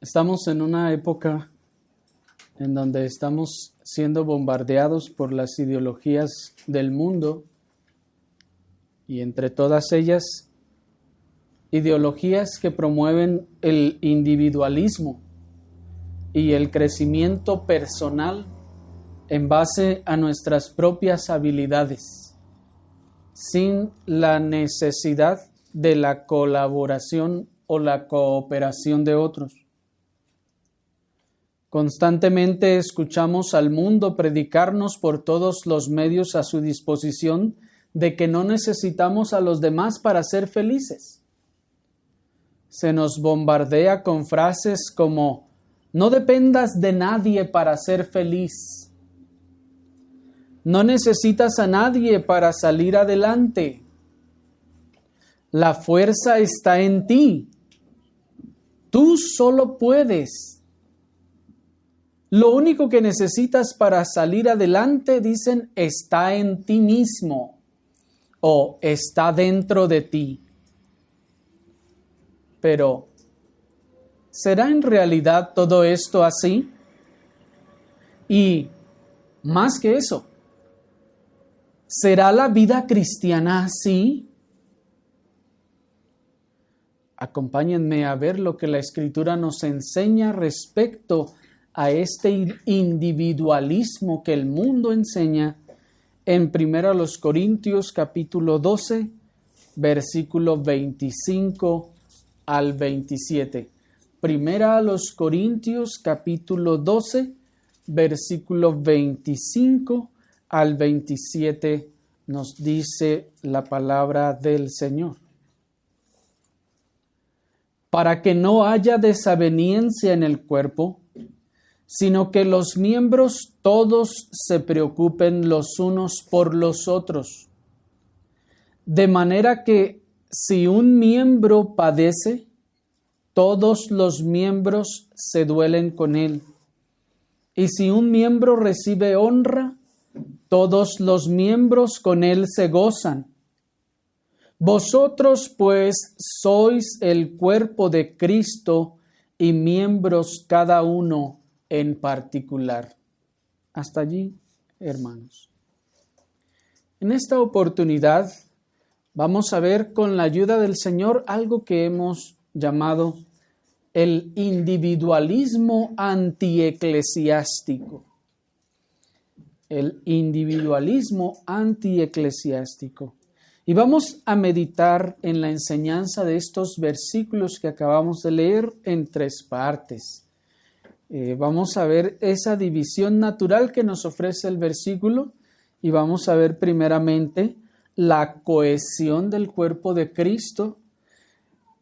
Estamos en una época en donde estamos siendo bombardeados por las ideologías del mundo y entre todas ellas, ideologías que promueven el individualismo y el crecimiento personal en base a nuestras propias habilidades, sin la necesidad de la colaboración o la cooperación de otros. Constantemente escuchamos al mundo predicarnos por todos los medios a su disposición de que no necesitamos a los demás para ser felices. Se nos bombardea con frases como: no dependas de nadie para ser feliz. No necesitas a nadie para salir adelante. La fuerza está en ti. Tú solo puedes. Lo único que necesitas para salir adelante, dicen, está en ti mismo o está dentro de ti. Pero, ¿será en realidad todo esto así? Y más que eso, ¿será la vida cristiana así? Acompáñenme a ver lo que la Escritura nos enseña respecto a este individualismo que el mundo enseña en 1 Corintios capítulo 12, versículo 25 al 27. 1 Corintios capítulo 12, versículo 25 al 27 nos dice la palabra del Señor. Para que no haya desaveniencia en el cuerpo, sino que los miembros todos se preocupen los unos por los otros. De manera que si un miembro padece, todos los miembros se duelen con él. Y si un miembro recibe honra, todos los miembros con él se gozan. Vosotros, pues, sois el cuerpo de Cristo y miembros cada uno en particular. Hasta allí, hermanos. En esta oportunidad vamos a ver con la ayuda del Señor algo que hemos llamado el individualismo antieclesiástico. El individualismo antieclesiástico. Y vamos a meditar en la enseñanza de estos versículos que acabamos de leer en 3 partes. Vamos a ver esa división natural que nos ofrece el versículo y vamos a ver primeramente la cohesión del cuerpo de Cristo.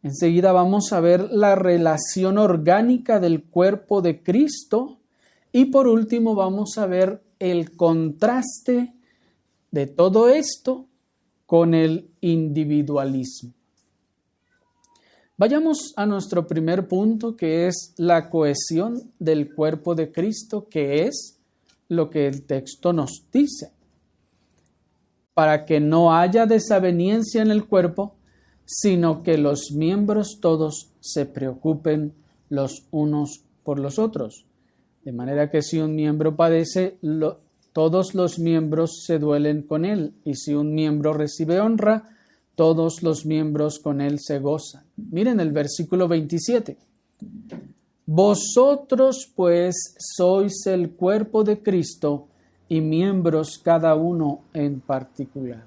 Enseguida vamos a ver la relación orgánica del cuerpo de Cristo y por último vamos a ver el contraste de todo esto con el individualismo. Vayamos a nuestro primer punto, que es la cohesión del cuerpo de Cristo, que es lo que el texto nos dice. Para que no haya desaveniencia en el cuerpo, sino que los miembros todos se preocupen los unos por los otros. De manera que si un miembro padece, todos los miembros se duelen con él, y si un miembro recibe honra, todos los miembros con él se gozan. Miren el versículo 27. Vosotros, pues, sois el cuerpo de Cristo y miembros cada uno en particular.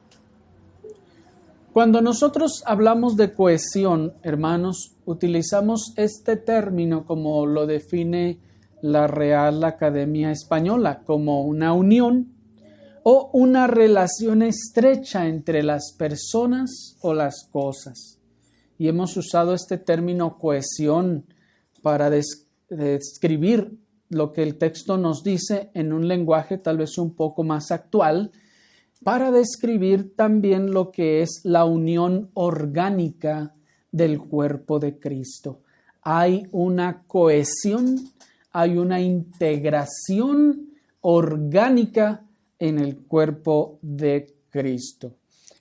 Cuando nosotros hablamos de cohesión, hermanos, utilizamos este término como lo define la Real Academia Española, como una unión o una relación estrecha entre las personas o las cosas. Y hemos usado este término cohesión para describir lo que el texto nos dice en un lenguaje tal vez un poco más actual, para describir también lo que es la unión orgánica del cuerpo de Cristo. Hay una cohesión, hay una integración orgánica en el cuerpo de Cristo.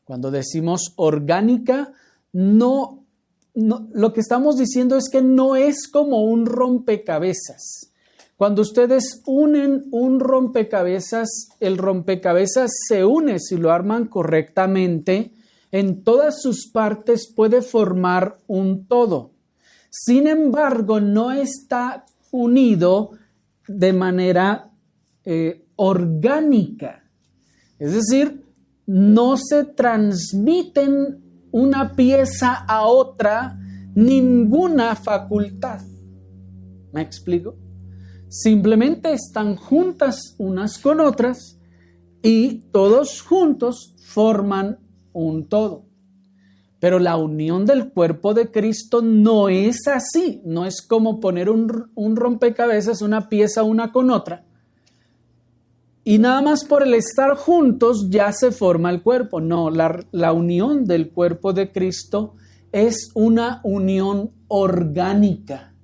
Cuando decimos orgánica, no lo que estamos diciendo es que no es como un rompecabezas. Cuando ustedes unen un rompecabezas, el rompecabezas se une si lo arman correctamente. En todas sus partes puede formar un todo. Sin embargo, no está unido de manera orgánica. Es decir, no se transmiten una pieza a otra ninguna facultad. ¿Me explico? Simplemente están juntas unas con otras y todos juntos forman un todo. Pero la unión del cuerpo de Cristo no es así. No es como poner un rompecabezas, una pieza una con otra. Y nada más por el estar juntos ya se forma el cuerpo. No, la unión del cuerpo de Cristo es una unión orgánica.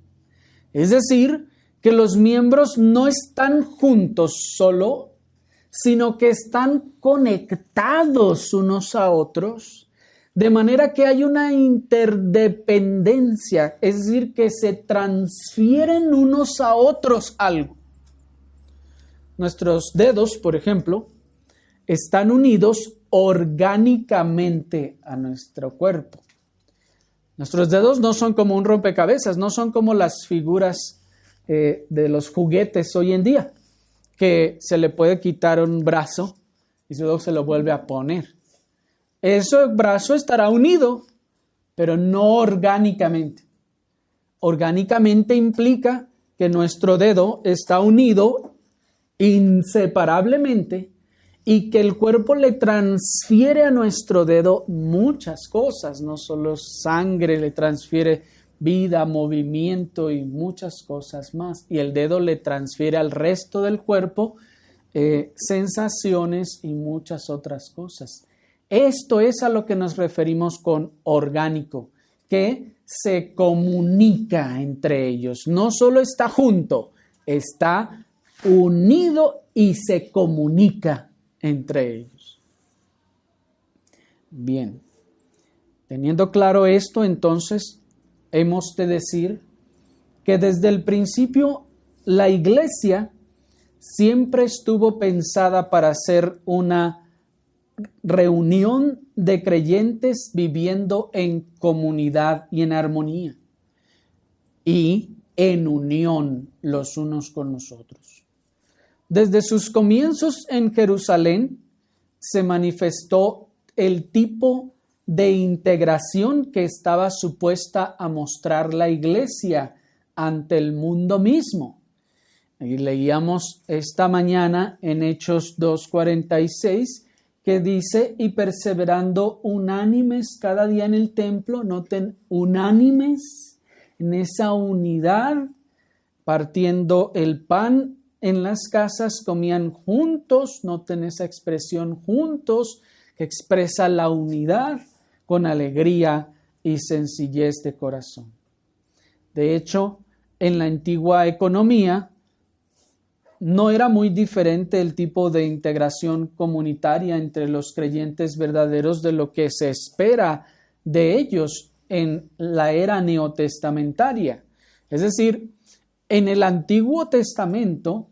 Es decir, que los miembros no están juntos solo, sino que están conectados unos a otros, de manera que hay una interdependencia, es decir, que se transfieren unos a otros algo. Nuestros dedos, por ejemplo, están unidos orgánicamente a nuestro cuerpo. Nuestros dedos no son como un rompecabezas, no son como las figuras de los juguetes hoy en día, que se le puede quitar un brazo y luego se lo vuelve a poner. Ese brazo estará unido, pero no orgánicamente. Orgánicamente implica que nuestro dedo está unido inseparablemente y que el cuerpo le transfiere a nuestro dedo muchas cosas, no solo sangre, le transfiere vida, movimiento y muchas cosas más. Y el dedo le transfiere al resto del cuerpo sensaciones y muchas otras cosas. Esto es a lo que nos referimos con orgánico, que se comunica entre ellos. No solo está junto, está unido y se comunica entre ellos. Bien, teniendo claro esto, entonces hemos de decir que desde el principio la iglesia siempre estuvo pensada para ser una reunión de creyentes viviendo en comunidad y en armonía y en unión los unos con los otros. Desde sus comienzos en Jerusalén se manifestó el tipo de integración que estaba supuesta a mostrar la iglesia ante el mundo mismo. Y leíamos esta mañana en Hechos 2:46 que dice, y perseverando unánimes cada día en el templo, noten, unánimes en esa unidad, partiendo el pan en las casas, comían juntos, noten esa expresión juntos, que expresa la unidad con alegría y sencillez de corazón. De hecho, en la antigua economía, no era muy diferente el tipo de integración comunitaria entre los creyentes verdaderos de lo que se espera de ellos en la era neotestamentaria. Es decir, en el Antiguo Testamento,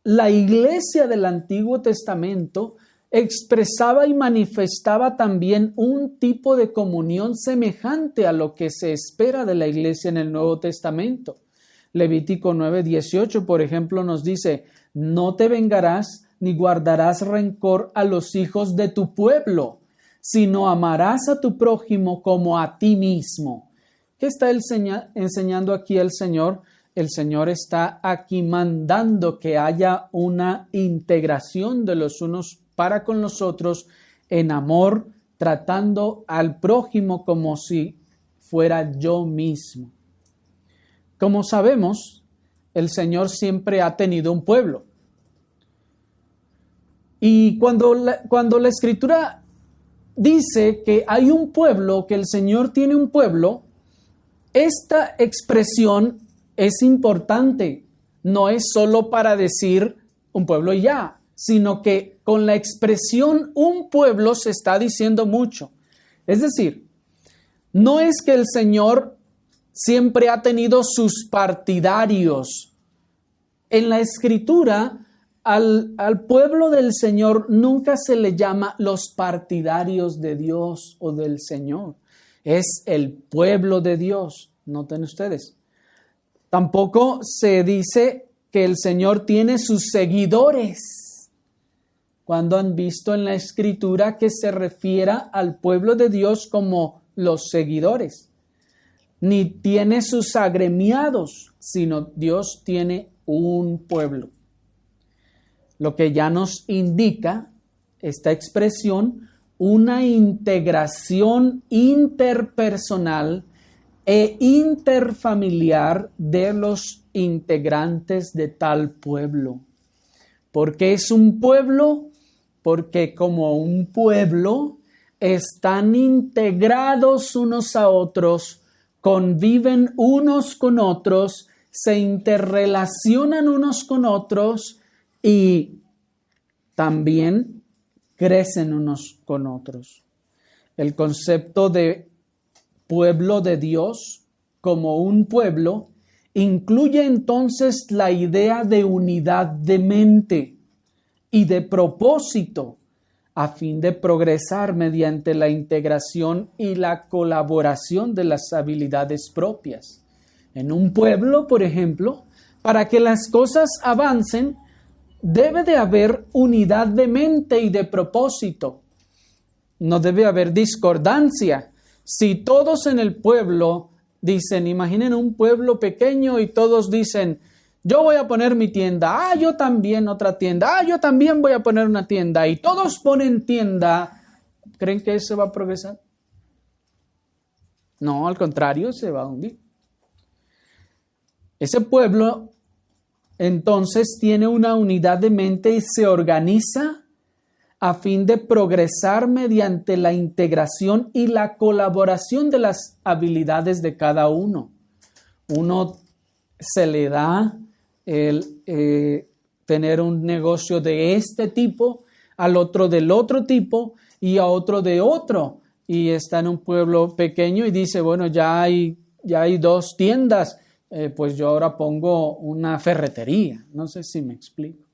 la iglesia del Antiguo Testamento expresaba y manifestaba también un tipo de comunión semejante a lo que se espera de la iglesia en el Nuevo Testamento. Levítico 9:18, por ejemplo, nos dice, no te vengarás ni guardarás rencor a los hijos de tu pueblo, sino amarás a tu prójimo como a ti mismo. ¿Qué está enseñando aquí el Señor? El Señor está aquí mandando que haya una integración de los unos para con los otros en amor, tratando al prójimo como si fuera yo mismo. Como sabemos, el Señor siempre ha tenido un pueblo. Y cuando la Escritura dice que hay un pueblo, que el Señor tiene un pueblo, esta expresión es importante. No es solo para decir un pueblo y ya, sino que con la expresión un pueblo se está diciendo mucho. Es decir, No es que el Señor siempre ha tenido sus partidarios. En la Escritura, al pueblo del Señor nunca se le llama los partidarios de Dios o del Señor. Es el pueblo de Dios. Noten ustedes. Tampoco se dice que el Señor tiene sus seguidores. Cuando han visto en la Escritura que se refiera al pueblo de Dios como los seguidores. Ni tiene sus agremiados, sino Dios tiene un pueblo. Lo que ya nos indica esta expresión, una integración interpersonal e interfamiliar de los integrantes de tal pueblo. ¿Por qué es un pueblo? Porque como un pueblo están integrados unos a otros, conviven unos con otros, se interrelacionan unos con otros y también crecen unos con otros. El concepto de pueblo de Dios como un pueblo incluye entonces la idea de unidad de mente y de propósito a fin de progresar mediante la integración y la colaboración de las habilidades propias. En un pueblo, por ejemplo, para que las cosas avancen, debe de haber unidad de mente y de propósito. No debe haber discordancia. Si todos en el pueblo dicen, imaginen un pueblo pequeño y todos dicen, yo voy a poner mi tienda, yo también otra tienda, yo también voy a poner una tienda, y todos ponen tienda, ¿creen que eso va a progresar? No, al contrario, se va a hundir. Ese pueblo entonces tiene una unidad de mente y se organiza a fin de progresar mediante la integración y la colaboración de las habilidades de cada uno. Uno se le da el tener un negocio de este tipo, al otro del otro tipo y a otro de otro. Y está en un pueblo pequeño y dice, bueno, ya hay 2 tiendas, pues yo ahora pongo una ferretería. No sé si me explico.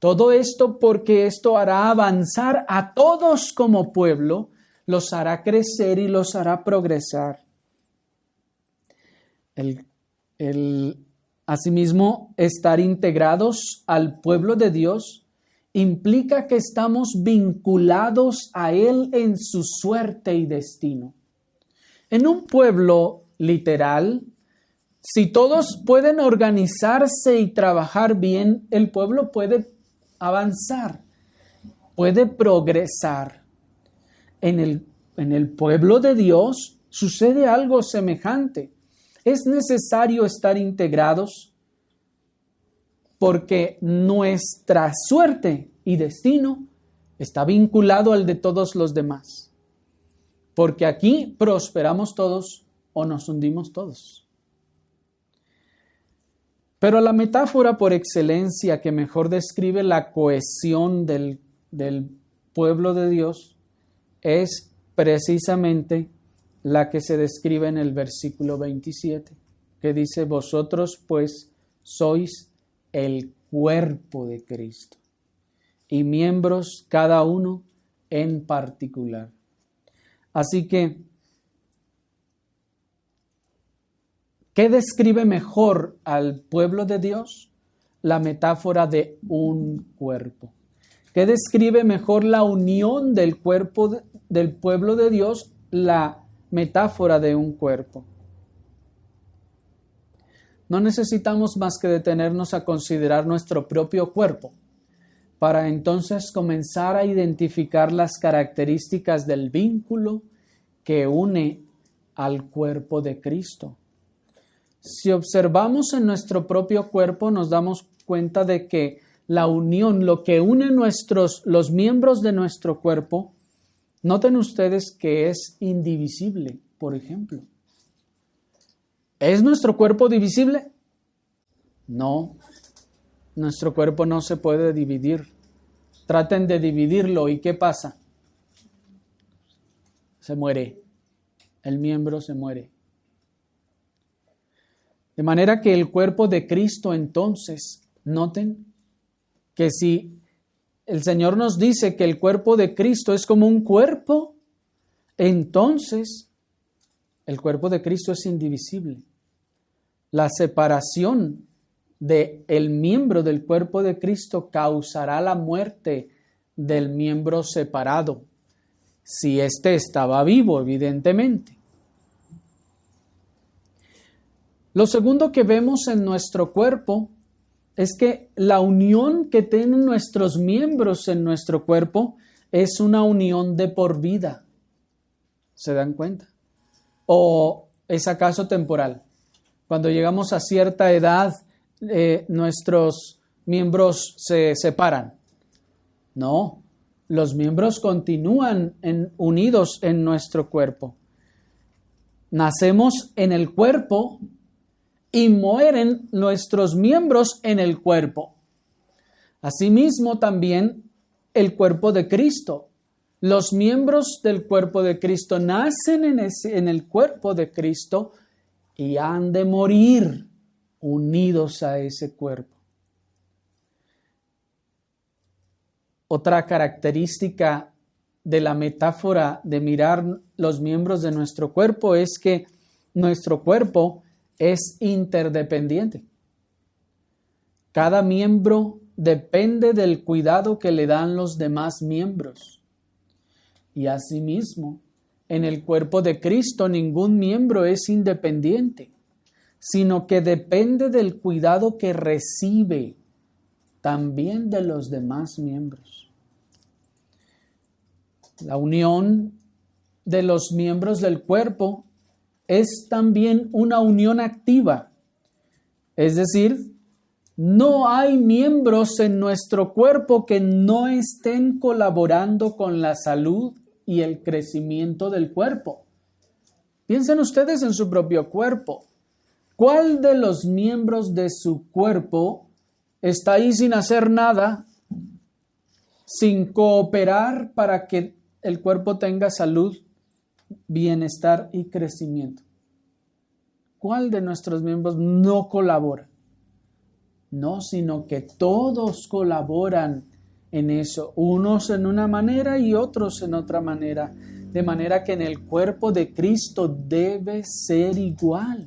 Todo esto porque esto hará avanzar a todos como pueblo, los hará crecer y los hará progresar. Asimismo, estar integrados al pueblo de Dios implica que estamos vinculados a Él en su suerte y destino. En un pueblo literal, si todos pueden organizarse y trabajar bien, el pueblo puede avanzar, puede progresar. En el pueblo de Dios sucede algo semejante. Es necesario estar integrados porque nuestra suerte y destino está vinculado al de todos los demás. Porque aquí prosperamos todos o nos hundimos todos. Pero la metáfora por excelencia que mejor describe la cohesión del pueblo de Dios es precisamente la que se describe en el versículo 27, que dice, vosotros pues sois el cuerpo de Cristo y miembros cada uno en particular. Así que, ¿qué describe mejor al pueblo de Dios? La metáfora de un cuerpo. ¿Qué describe mejor la unión del cuerpo del pueblo de Dios? La metáfora de un cuerpo. No necesitamos más que detenernos a considerar nuestro propio cuerpo para entonces comenzar a identificar las características del vínculo que une al cuerpo de Cristo. Si observamos en nuestro propio cuerpo, nos damos cuenta de que la unión, lo que une los miembros de nuestro cuerpo, noten ustedes que es indivisible, por ejemplo. ¿Es nuestro cuerpo divisible? No, nuestro cuerpo no se puede dividir. Traten de dividirlo y ¿qué pasa? Se muere. el miembro se muere. De manera que el cuerpo de Cristo, entonces, noten que si el Señor nos dice que el cuerpo de Cristo es como un cuerpo, entonces el cuerpo de Cristo es indivisible. La separación del miembro del cuerpo de Cristo causará la muerte del miembro separado, si éste estaba vivo, evidentemente. Lo segundo que vemos en nuestro cuerpo es que la unión que tienen nuestros miembros en nuestro cuerpo es una unión de por vida. ¿Se dan cuenta? ¿O es acaso temporal? Cuando llegamos a cierta edad, nuestros miembros se separan. No, los miembros continúan unidos en nuestro cuerpo. Nacemos en el cuerpo y mueren nuestros miembros en el cuerpo. Asimismo también el cuerpo de Cristo. Los miembros del cuerpo de Cristo nacen en el cuerpo de Cristo y han de morir unidos a ese cuerpo. Otra característica de la metáfora de mirar los miembros de nuestro cuerpo es que nuestro cuerpo es interdependiente. Cada miembro depende del cuidado que le dan los demás miembros. Y asimismo, en el cuerpo de Cristo ningún miembro es independiente, sino que depende del cuidado que recibe también de los demás miembros. La unión de los miembros del cuerpo es también una unión activa. Es decir, no hay miembros en nuestro cuerpo que no estén colaborando con la salud y el crecimiento del cuerpo. Piensen ustedes en su propio cuerpo. ¿Cuál de los miembros de su cuerpo está ahí sin hacer nada, sin cooperar para que el cuerpo tenga salud, bienestar y crecimiento? ¿Cuál de nuestros miembros no colabora? No, sino que todos colaboran en eso, unos en una manera y otros en otra manera, de manera que en el cuerpo de Cristo debe ser igual.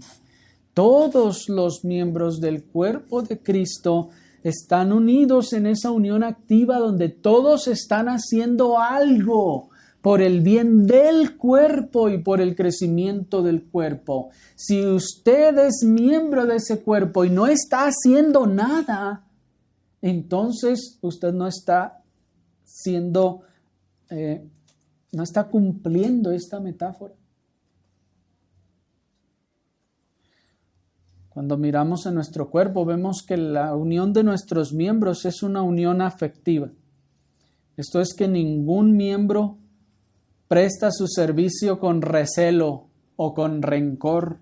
Todos los miembros del cuerpo de Cristo están unidos en esa unión activa donde todos están haciendo algo por el bien del cuerpo y por el crecimiento del cuerpo. Si usted es miembro de ese cuerpo y no está haciendo nada, entonces usted no está no está cumpliendo esta metáfora. Cuando miramos en nuestro cuerpo, vemos que la unión de nuestros miembros es una unión afectiva. Esto es que ningún miembro presta su servicio con recelo o con rencor.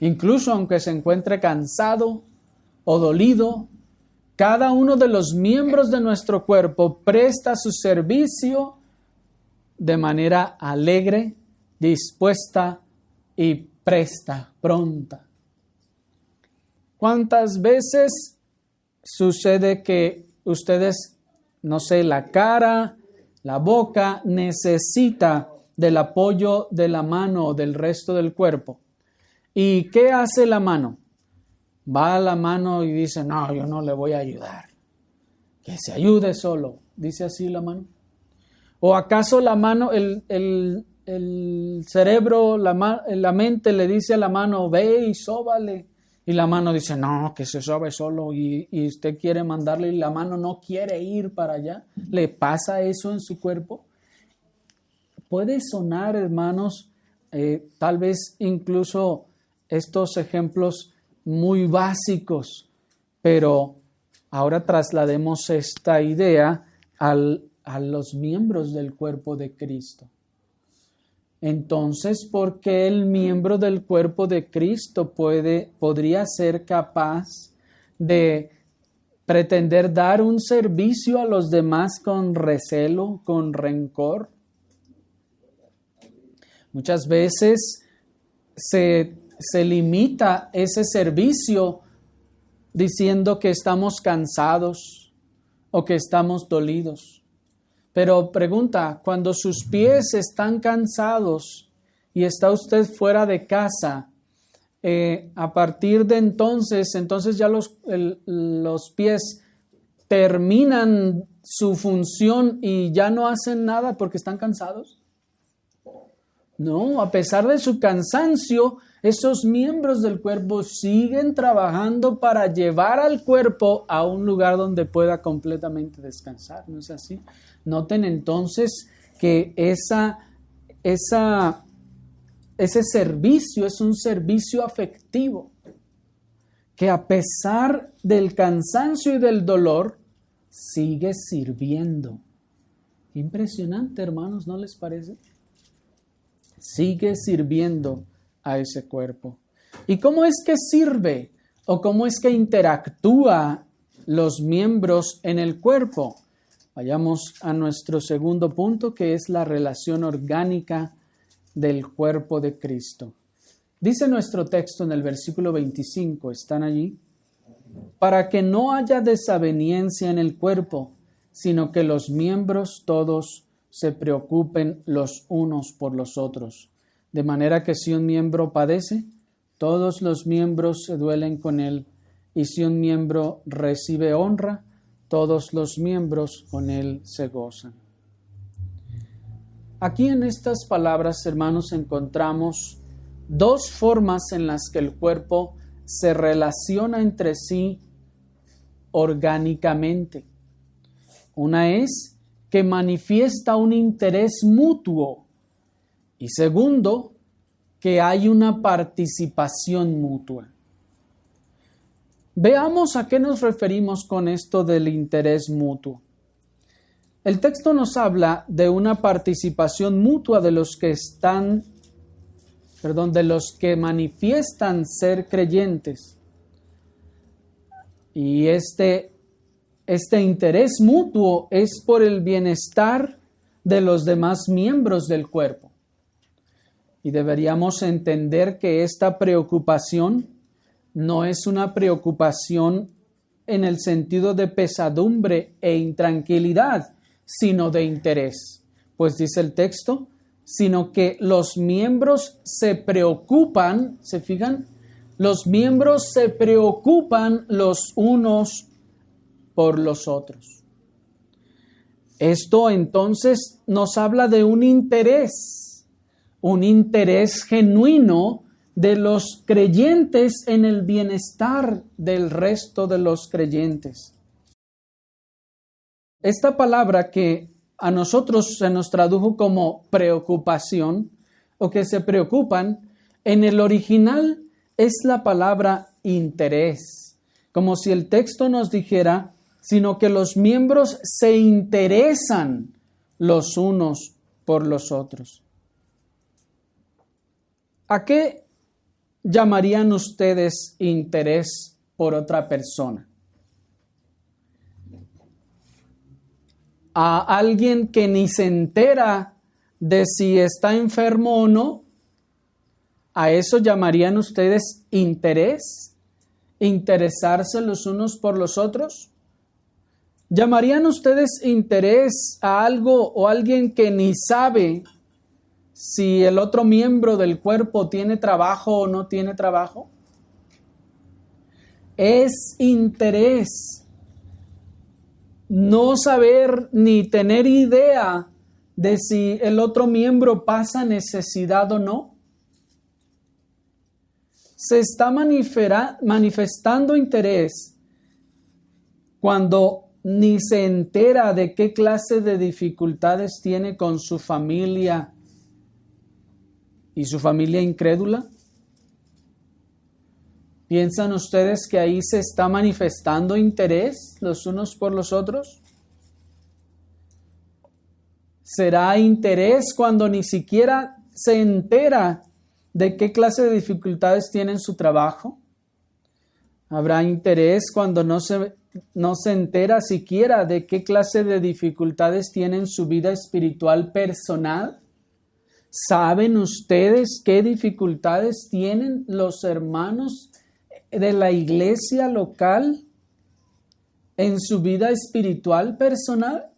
Incluso aunque se encuentre cansado o dolido, cada uno de los miembros de nuestro cuerpo presta su servicio de manera alegre, dispuesta y pronta. ¿Cuántas veces sucede que ustedes, no sé, la cara, la boca necesita del apoyo de la mano o del resto del cuerpo? ¿Y qué hace la mano? Va a la mano y dice, no, yo no le voy a ayudar. Que se ayude solo. ¿Dice así la mano? ¿O acaso la mano, el cerebro, la mente le dice a la mano, ve y sóbale? Y la mano dice, no, que se sobe solo y usted quiere mandarle y la mano no quiere ir para allá. ¿Le pasa eso en su cuerpo? Puede sonar, hermanos, tal vez incluso estos ejemplos muy básicos, pero ahora traslademos esta idea a los miembros del cuerpo de Cristo. Entonces, ¿por qué el miembro del cuerpo de Cristo podría ser capaz de pretender dar un servicio a los demás con recelo, con rencor? Muchas veces se limita ese servicio diciendo que estamos cansados o que estamos dolidos. Pero pregunta, cuando sus pies están cansados y está usted fuera de casa, a partir de entonces ya los pies terminan su función y ya no hacen nada porque están cansados. No, a pesar de su cansancio, esos miembros del cuerpo siguen trabajando para llevar al cuerpo a un lugar donde pueda completamente descansar. ¿No es así? Noten entonces que ese servicio es un servicio afectivo, que a pesar del cansancio y del dolor, sigue sirviendo. Impresionante, hermanos, ¿no les parece? Sigue sirviendo a ese cuerpo. ¿Y cómo es que sirve o cómo es que interactúa los miembros en el cuerpo? Vayamos a nuestro segundo punto, que es la relación orgánica del cuerpo de Cristo. Dice nuestro texto en el versículo 25, ¿están allí? Para que no haya desaveniencia en el cuerpo, sino que los miembros todos se preocupen los unos por los otros. De manera que si un miembro padece, todos los miembros se duelen con él, y si un miembro recibe honra, todos los miembros con él se gozan. Aquí en estas palabras, hermanos, encontramos dos formas en las que el cuerpo se relaciona entre sí orgánicamente. Una es que manifiesta un interés mutuo y segundo, que hay una participación mutua. Veamos a qué nos referimos con esto del interés mutuo. El texto nos habla de una participación mutua de los que manifiestan ser creyentes. Y este interés mutuo es por el bienestar de los demás miembros del cuerpo. Y deberíamos entender que esta preocupación no es una preocupación en el sentido de pesadumbre e intranquilidad, sino de interés. Pues dice el texto, sino que los miembros se preocupan, ¿se fijan? Los miembros se preocupan los unos por los otros. Esto entonces nos habla de un interés genuino de los creyentes en el bienestar del resto de los creyentes. Esta palabra que a nosotros se nos tradujo como preocupación o que se preocupan, en el original es la palabra interés, como si el texto nos dijera, sino que los miembros se interesan los unos por los otros. ¿A qué llamarían ustedes interés por otra persona? ¿A alguien que ni se entera de si está enfermo o no? ¿A eso llamarían ustedes interés? ¿Interesarse los unos por los otros? ¿Llamarían ustedes interés a algo o alguien que ni sabe si el otro miembro del cuerpo tiene trabajo o no tiene trabajo? Es interés no saber ni tener idea de si el otro miembro pasa necesidad o no. Se está manifestando interés cuando ni se entera de qué clase de dificultades tiene con su familia y su familia incrédula. ¿Piensan ustedes que ahí se está manifestando interés los unos por los otros? ¿Será interés cuando ni siquiera se entera de qué clase de dificultades tiene en su trabajo? ¿Habrá interés cuando no se entera siquiera de qué clase de dificultades tiene en su vida espiritual personal? ¿Saben ustedes qué dificultades tienen los hermanos de la iglesia local en su vida espiritual personal?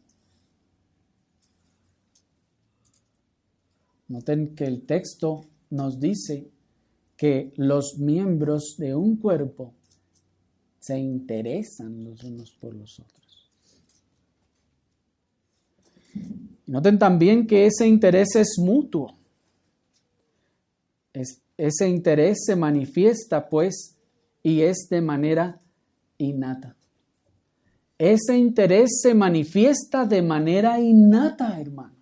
Noten que el texto nos dice que los miembros de un cuerpo se interesan los unos por los otros. Noten también que ese interés es mutuo. Ese interés se manifiesta, pues, y es de manera innata. Ese interés se manifiesta de manera innata, hermanos.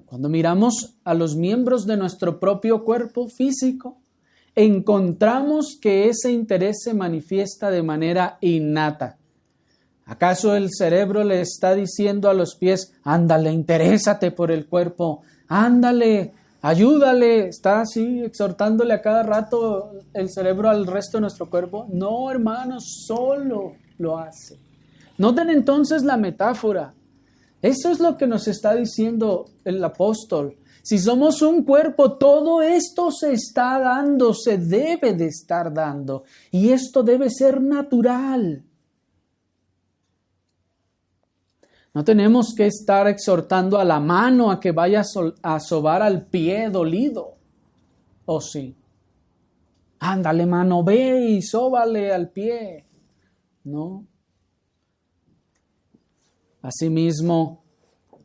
Cuando miramos a los miembros de nuestro propio cuerpo físico, encontramos que ese interés se manifiesta de manera innata. ¿Acaso el cerebro le está diciendo a los pies, ándale, interésate por el cuerpo, ándale, ayúdale? ¿Está así exhortándole a cada rato el cerebro al resto de nuestro cuerpo? No, hermanos, solo lo hace. Noten entonces la metáfora. Eso es lo que nos está diciendo el apóstol. Si somos un cuerpo, todo esto se está dando, se debe de estar dando. Y esto debe ser natural. No tenemos que estar exhortando a la mano a que vaya a sobar al pie dolido. ¿O sí? Ándale, mano, ve y sóbale al pie. No. Asimismo,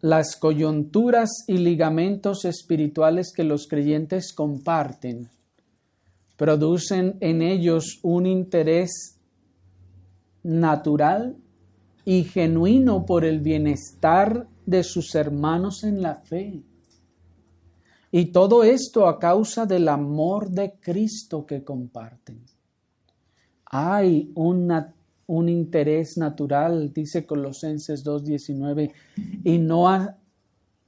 las coyunturas y ligamentos espirituales que los creyentes comparten producen en ellos un interés natural y genuino por el bienestar de sus hermanos en la fe. Y todo esto a causa del amor de Cristo que comparten. Hay un interés natural, dice Colosenses 2:19, y no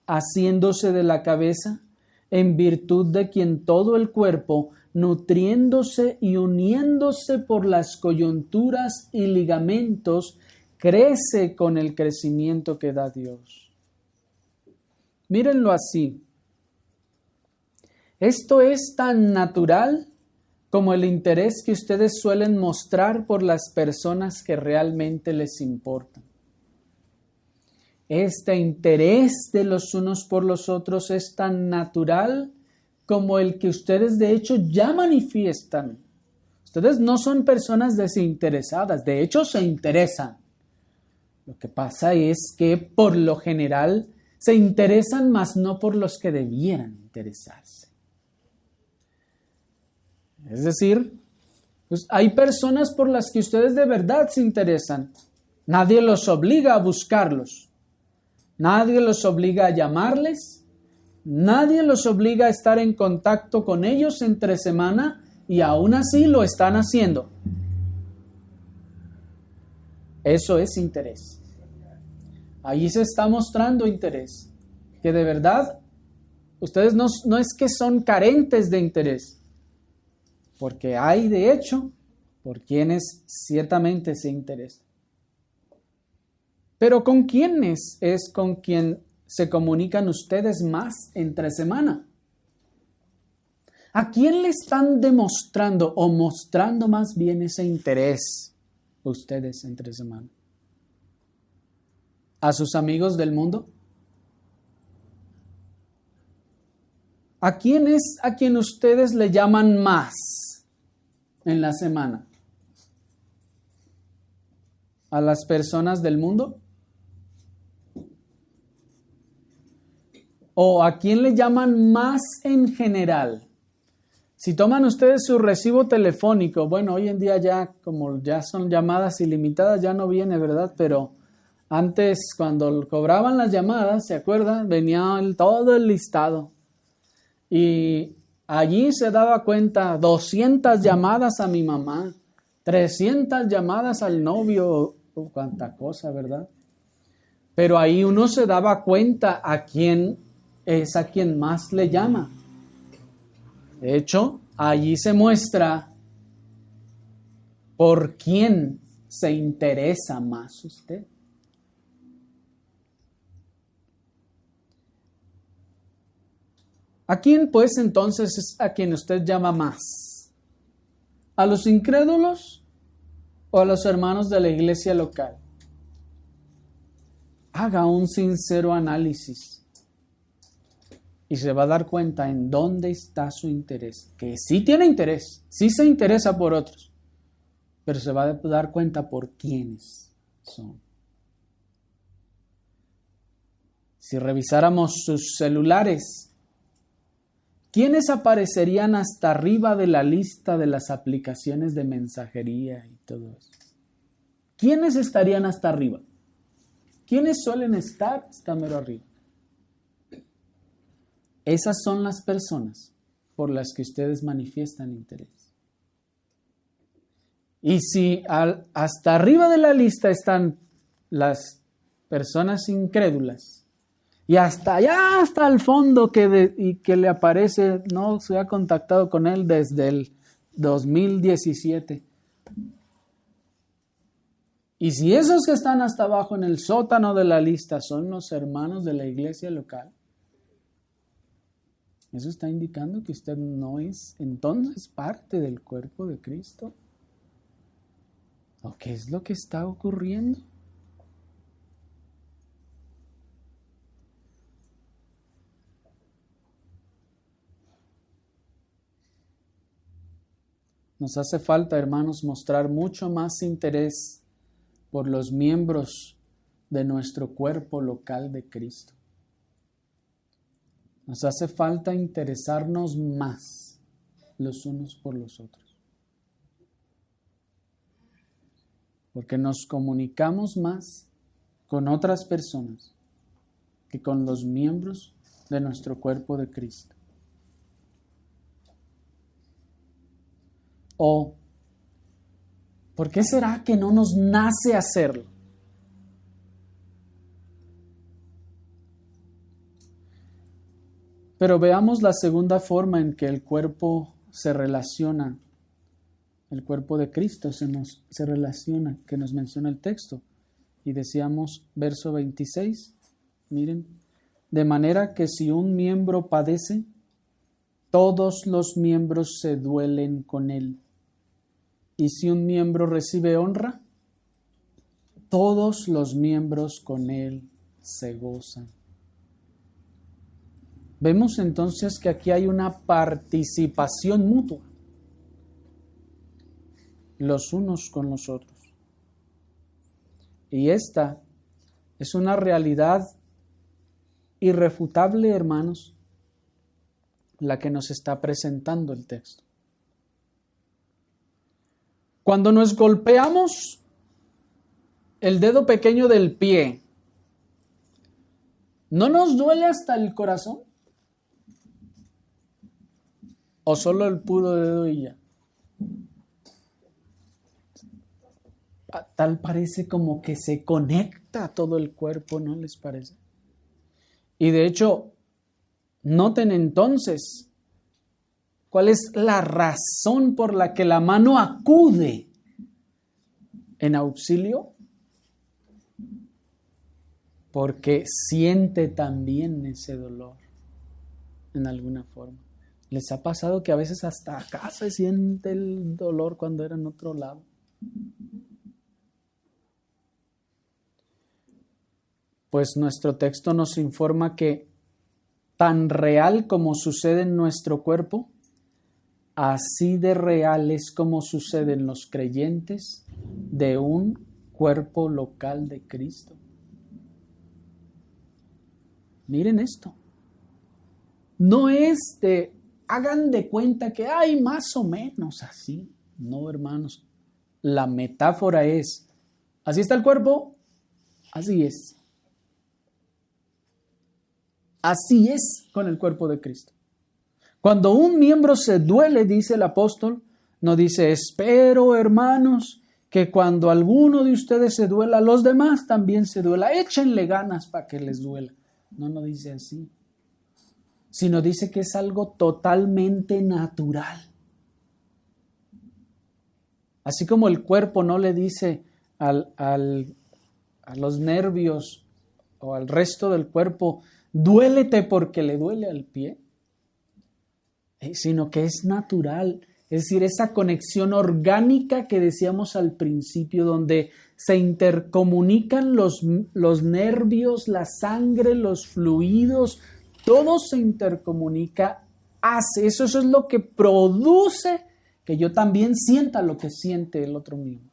haciéndose de la cabeza, en virtud de quien todo el cuerpo, nutriéndose y uniéndose por las coyunturas y ligamentos, crece con el crecimiento que da Dios. Mírenlo así. Esto es tan natural como el interés que ustedes suelen mostrar por las personas que realmente les importan. Este interés de los unos por los otros es tan natural como el que ustedes de hecho ya manifiestan. Ustedes no son personas desinteresadas, de hecho se interesan. Lo que pasa es que por lo general se interesan, mas no por los que debieran interesarse. Es decir, pues hay personas por las que ustedes de verdad se interesan. Nadie los obliga a buscarlos. Nadie los obliga a llamarles. Nadie los obliga a estar en contacto con ellos entre semana y aún así lo están haciendo. Eso es interés. Allí se está mostrando interés. Que de verdad, ustedes no es que son carentes de interés. Porque hay, de hecho, por quienes ciertamente se interesan. Pero ¿con quiénes es con quien se comunican ustedes más entre semana? ¿A quién le están demostrando o mostrando más bien ese interés ustedes entre semana? ¿A sus amigos del mundo? ¿A quién es a quien ustedes le llaman más en la semana? ¿A las personas del mundo? ¿O a quién le llaman más en general? Si toman ustedes su recibo telefónico, bueno, hoy en día ya, como ya son llamadas ilimitadas, ya no viene, ¿verdad? Pero antes, cuando cobraban las llamadas, ¿se acuerdan? Venía todo el listado. Y allí se daba cuenta, 200 llamadas a mi mamá, 300 llamadas al novio, cuánta cosa, ¿verdad? Pero ahí uno se daba cuenta a quién es a quien más le llama. De hecho, allí se muestra por quién se interesa más usted. ¿A quién pues entonces es a quien usted llama más? ¿A los incrédulos o a los hermanos de la iglesia local? Haga un sincero análisis y se va a dar cuenta en dónde está su interés. Que sí tiene interés, sí se interesa por otros, pero se va a dar cuenta por quiénes son. Si revisáramos sus celulares, ¿quiénes aparecerían hasta arriba de la lista de las aplicaciones de mensajería y todo eso? ¿Quiénes estarían hasta arriba? ¿Quiénes suelen estar hasta mero arriba? Esas son las personas por las que ustedes manifiestan interés. Y si hasta arriba de la lista están las personas incrédulas, y hasta allá, hasta el fondo que le aparece, no se ha contactado con él desde el 2017. Y si esos que están hasta abajo en el sótano de la lista son los hermanos de la iglesia local, eso está indicando que usted no es entonces parte del cuerpo de Cristo. ¿O qué es lo que está ocurriendo? Nos hace falta, hermanos, mostrar mucho más interés por los miembros de nuestro cuerpo local de Cristo. Nos hace falta interesarnos más los unos por los otros. Porque nos comunicamos más con otras personas que con los miembros de nuestro cuerpo de Cristo. ¿O por qué será que no nos nace hacerlo? Pero veamos la segunda forma en que el cuerpo se relaciona, el cuerpo de Cristo se relaciona, que nos menciona el texto. Y decíamos, verso 26, miren, de manera que si un miembro padece, todos los miembros se duelen con él. Y si un miembro recibe honra, todos los miembros con él se gozan. Vemos entonces que aquí hay una participación mutua, los unos con los otros. Y esta es una realidad irrefutable, hermanos, la que nos está presentando el texto. Cuando nos golpeamos el dedo pequeño del pie, ¿no nos duele hasta el corazón? ¿O solo el puro dedo y ya? Tal parece como que se conecta a todo el cuerpo, ¿no les parece? Y de hecho, noten entonces cuál es la razón por la que la mano acude en auxilio. Porque siente también ese dolor en alguna forma. ¿Les ha pasado que a veces hasta acá se siente el dolor cuando era en otro lado? Pues nuestro texto nos informa que tan real como sucede en nuestro cuerpo, así de real es como sucede en los creyentes de un cuerpo local de Cristo. Miren esto. No es de, hagan de cuenta que hay más o menos así. No, hermanos. La metáfora es, así está el cuerpo, así es. Así es con el cuerpo de Cristo. Cuando un miembro se duele, dice el apóstol, no dice, espero, hermanos, que cuando alguno de ustedes se duela, los demás también se duela. Échenle ganas para que les duela. No dice así. Sino dice que es algo totalmente natural. Así como el cuerpo no le dice a los nervios o al resto del cuerpo, duélete porque le duele al pie. sino que es natural. Es decir, esa conexión orgánica que decíamos al principio, donde se intercomunican los nervios, la sangre, los fluidos, todo se intercomunica, eso es lo que produce que yo también sienta lo que siente el otro mismo.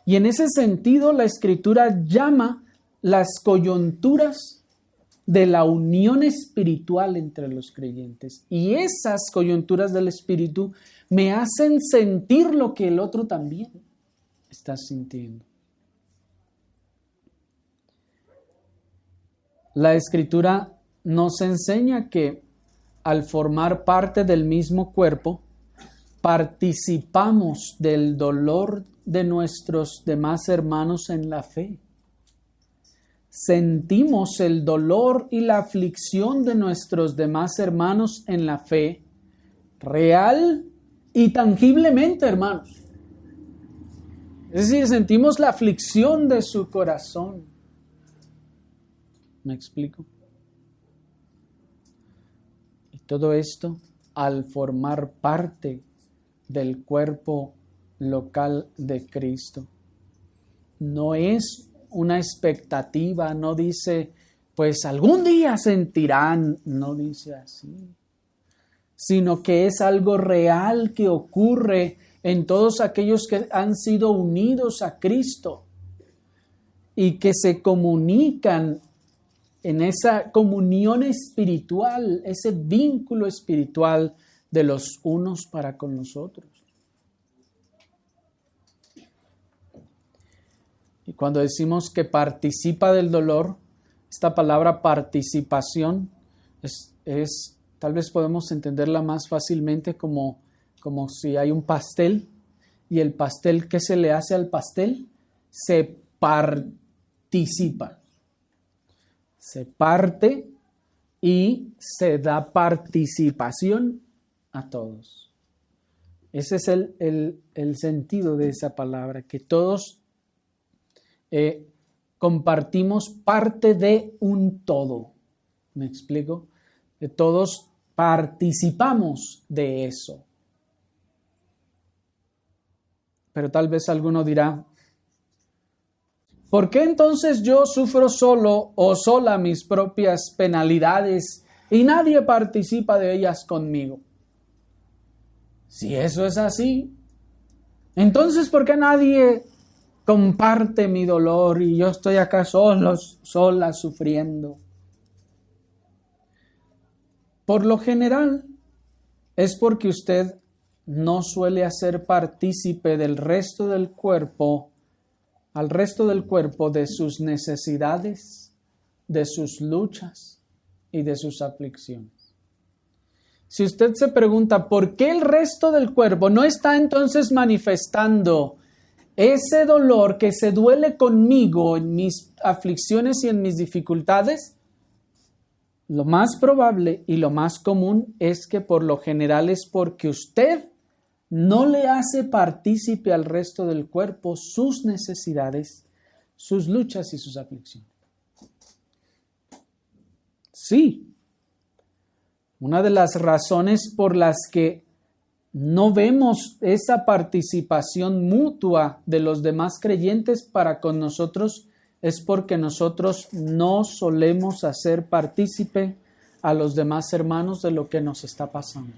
Y en ese sentido, la Escritura llama las coyunturas de la unión espiritual entre los creyentes. Y esas coyunturas del Espíritu me hacen sentir lo que el otro también está sintiendo. La Escritura nos enseña que al formar parte del mismo cuerpo, participamos del dolor de nuestros demás hermanos en la fe. Sentimos el dolor y la aflicción de nuestros demás hermanos en la fe, real y tangiblemente, hermanos. Es decir, sentimos la aflicción de su corazón. ¿Me explico? Y todo esto al formar parte del cuerpo local de Cristo. No es una expectativa, no dice, pues algún día sentirán, no dice así, sino que es algo real que ocurre en todos aquellos que han sido unidos a Cristo y que se comunican en esa comunión espiritual, ese vínculo espiritual de los unos para con los otros. Y cuando decimos que participa del dolor, esta palabra participación es tal vez podemos entenderla más fácilmente como si hay un pastel y el pastel, ¿qué se le hace al pastel? Se participa. Se parte y se da participación a todos. Ese es el sentido de esa palabra, que todos compartimos parte de un todo. ¿Me explico? Que todos participamos de eso. Pero tal vez alguno dirá, ¿por qué entonces yo sufro solo o sola mis propias penalidades y nadie participa de ellas conmigo? Si eso es así, entonces ¿por qué nadie comparte mi dolor y yo estoy acá sola sufriendo? Por lo general, es porque usted no suele hacer partícipe del resto del cuerpo, al resto del cuerpo de sus necesidades, de sus luchas y de sus aflicciones. Si usted se pregunta por qué el resto del cuerpo no está entonces manifestando ese dolor que se duele conmigo en mis aflicciones y en mis dificultades, lo más probable y lo más común es que por lo general es porque usted no le hace partícipe al resto del cuerpo sus necesidades, sus luchas y sus aflicciones. Sí, una de las razones por las que no vemos esa participación mutua de los demás creyentes para con nosotros es porque nosotros no solemos hacer partícipe a los demás hermanos de lo que nos está pasando.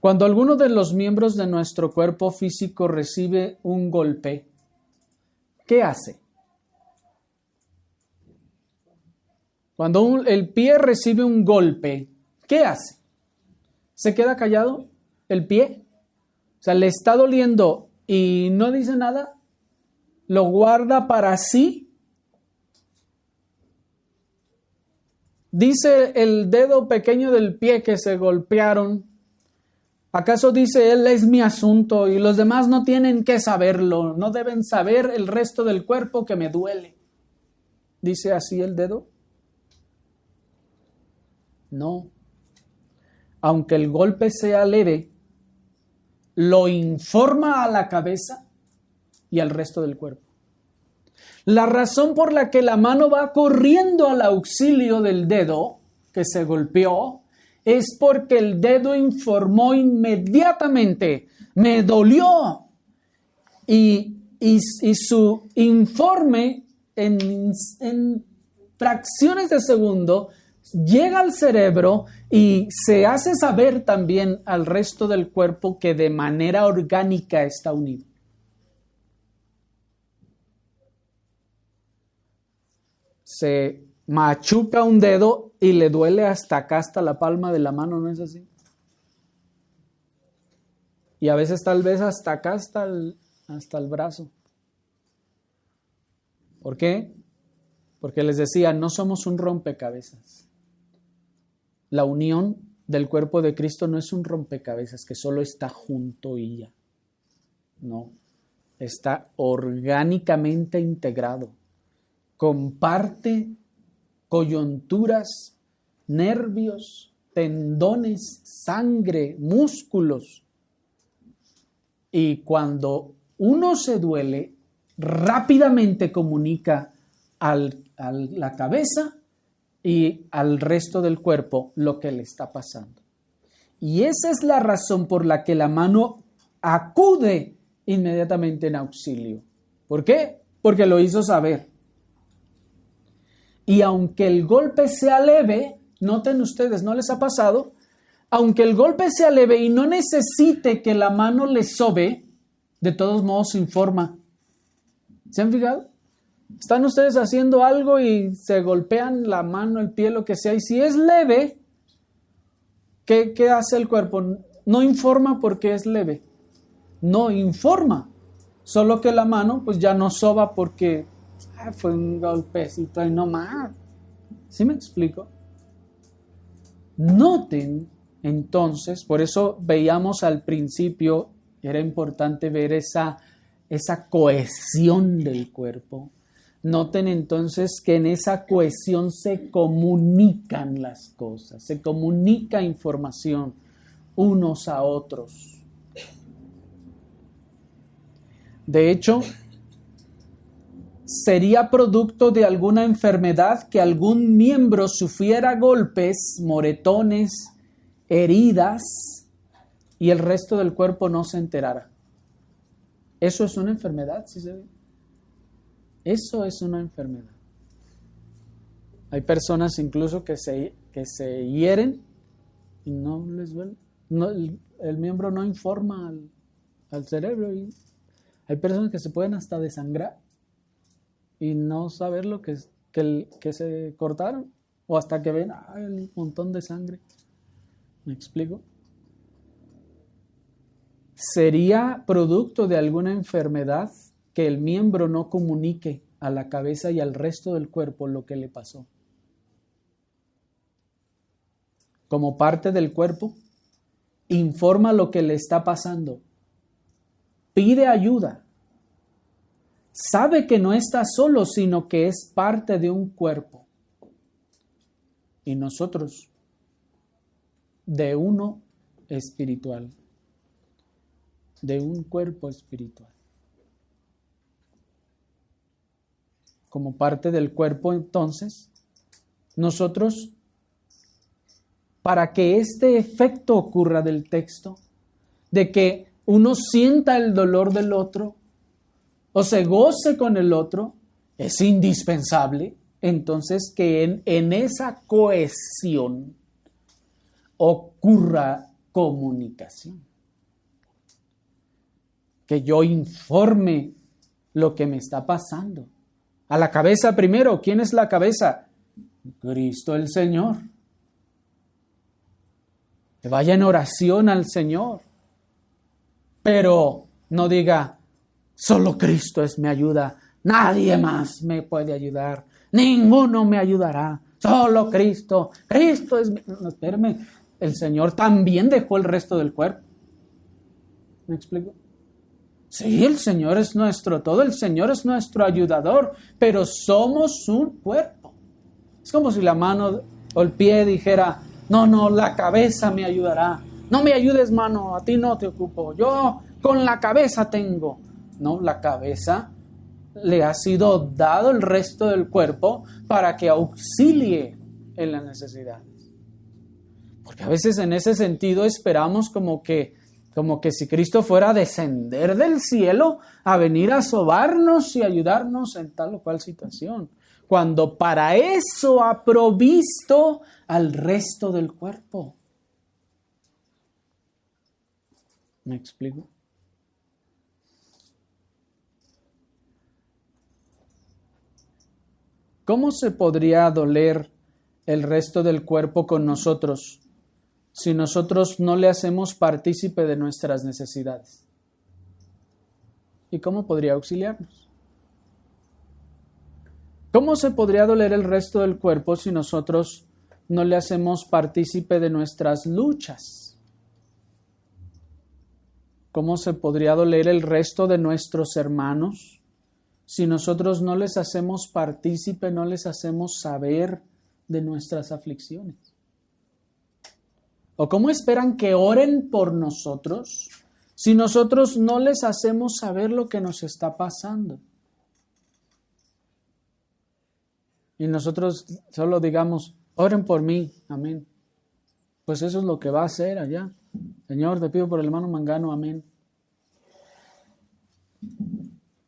Cuando alguno de los miembros de nuestro cuerpo físico recibe un golpe, ¿qué hace? Cuando el pie recibe un golpe, ¿qué hace? ¿Se queda callado el pie? O sea, le está doliendo y no dice nada. ¿Lo guarda para sí? Dice el dedo pequeño del pie que se golpearon. ¿Acaso dice él es mi asunto y los demás no tienen que saberlo? ¿No deben saber el resto del cuerpo que me duele? ¿Dice así el dedo? No. Aunque el golpe sea leve, lo informa a la cabeza y al resto del cuerpo. La razón por la que la mano va corriendo al auxilio del dedo que se golpeó, es porque el dedo informó inmediatamente, me dolió. Y su informe en fracciones de segundo llega al cerebro y se hace saber también al resto del cuerpo que de manera orgánica está unido. Se machuca un dedo y le duele hasta acá, hasta la palma de la mano, ¿no es así? Y a veces tal vez hasta acá, hasta el brazo. ¿Por qué? Porque les decía, no somos un rompecabezas. La unión del cuerpo de Cristo no es un rompecabezas que solo está junto y ya. No, está orgánicamente integrado. Comparte coyunturas, nervios, tendones, sangre, músculos. Y cuando uno se duele, rápidamente comunica a la cabeza y al resto del cuerpo lo que le está pasando. Y esa es la razón por la que la mano acude inmediatamente en auxilio. ¿Por qué? Porque lo hizo saber. Y aunque el golpe sea leve, noten ustedes, ¿no les ha pasado? Aunque el golpe sea leve y no necesite que la mano le sobe, de todos modos informa. ¿Se han fijado? Están ustedes haciendo algo y se golpean la mano, el pie, lo que sea, y si es leve, ¿qué hace el cuerpo? No informa porque es leve. No informa. Solo que la mano pues ya no soba porque fue un golpecito y no más. ¿Sí me explico? Noten entonces, por eso veíamos al principio, era importante ver esa cohesión del cuerpo. Noten entonces que en esa cohesión se comunican las cosas, se comunica información unos a otros. De hecho, sería producto de alguna enfermedad que algún miembro sufriera golpes, moretones, heridas y el resto del cuerpo no se enterara. Eso es una enfermedad, ¿sí se ve? Eso es una enfermedad. Hay personas incluso que se hieren y no les duele. No, el miembro no informa al cerebro. Y hay personas que se pueden hasta desangrar y no saber lo que se cortaron o hasta que ven el montón de sangre. ¿Me explico? Sería producto de alguna enfermedad que el miembro no comunique a la cabeza y al resto del cuerpo lo que le pasó. Como parte del cuerpo, informa lo que le está pasando, pide ayuda, sabe que no está solo, sino que es parte de un cuerpo. Y nosotros, de uno espiritual, de un cuerpo espiritual. Como parte del cuerpo, entonces, nosotros, para que este efecto ocurra del texto, de que uno sienta el dolor del otro o se goce con el otro, es indispensable, entonces, que en esa cohesión ocurra comunicación. Que yo informe lo que me está pasando. A la cabeza primero. ¿Quién es la cabeza? Cristo el Señor. Que vaya en oración al Señor. Pero no diga, solo Cristo es mi ayuda. Nadie más me puede ayudar. Ninguno me ayudará. Solo Cristo. Cristo es mi... No, espérame. El Señor también dejó el resto del cuerpo. ¿Me explico? Sí, el Señor es nuestro todo, el Señor es nuestro ayudador, pero somos un cuerpo. Es como si la mano o el pie dijera, no, la cabeza me ayudará. No me ayudes, mano, a ti no te ocupo. Yo con la cabeza tengo. No, la cabeza le ha sido dado el resto del cuerpo para que auxilie en las necesidades. Porque a veces en ese sentido esperamos como que si Cristo fuera a descender del cielo a venir a sobarnos y ayudarnos en tal o cual situación, cuando para eso ha provisto al resto del cuerpo. ¿Me explico? ¿Cómo se podría doler el resto del cuerpo con nosotros si nosotros no le hacemos partícipe de nuestras necesidades? ¿Y cómo podría auxiliarnos? ¿Cómo se podría doler el resto del cuerpo si nosotros no le hacemos partícipe de nuestras luchas? ¿Cómo se podría doler el resto de nuestros hermanos si nosotros no les hacemos partícipe, no les hacemos saber de nuestras aflicciones? ¿O cómo esperan que oren por nosotros si nosotros no les hacemos saber lo que nos está pasando? Y nosotros solo digamos, oren por mí, amén. Pues eso es lo que va a hacer allá. Señor, te pido por el hermano Mangano, amén.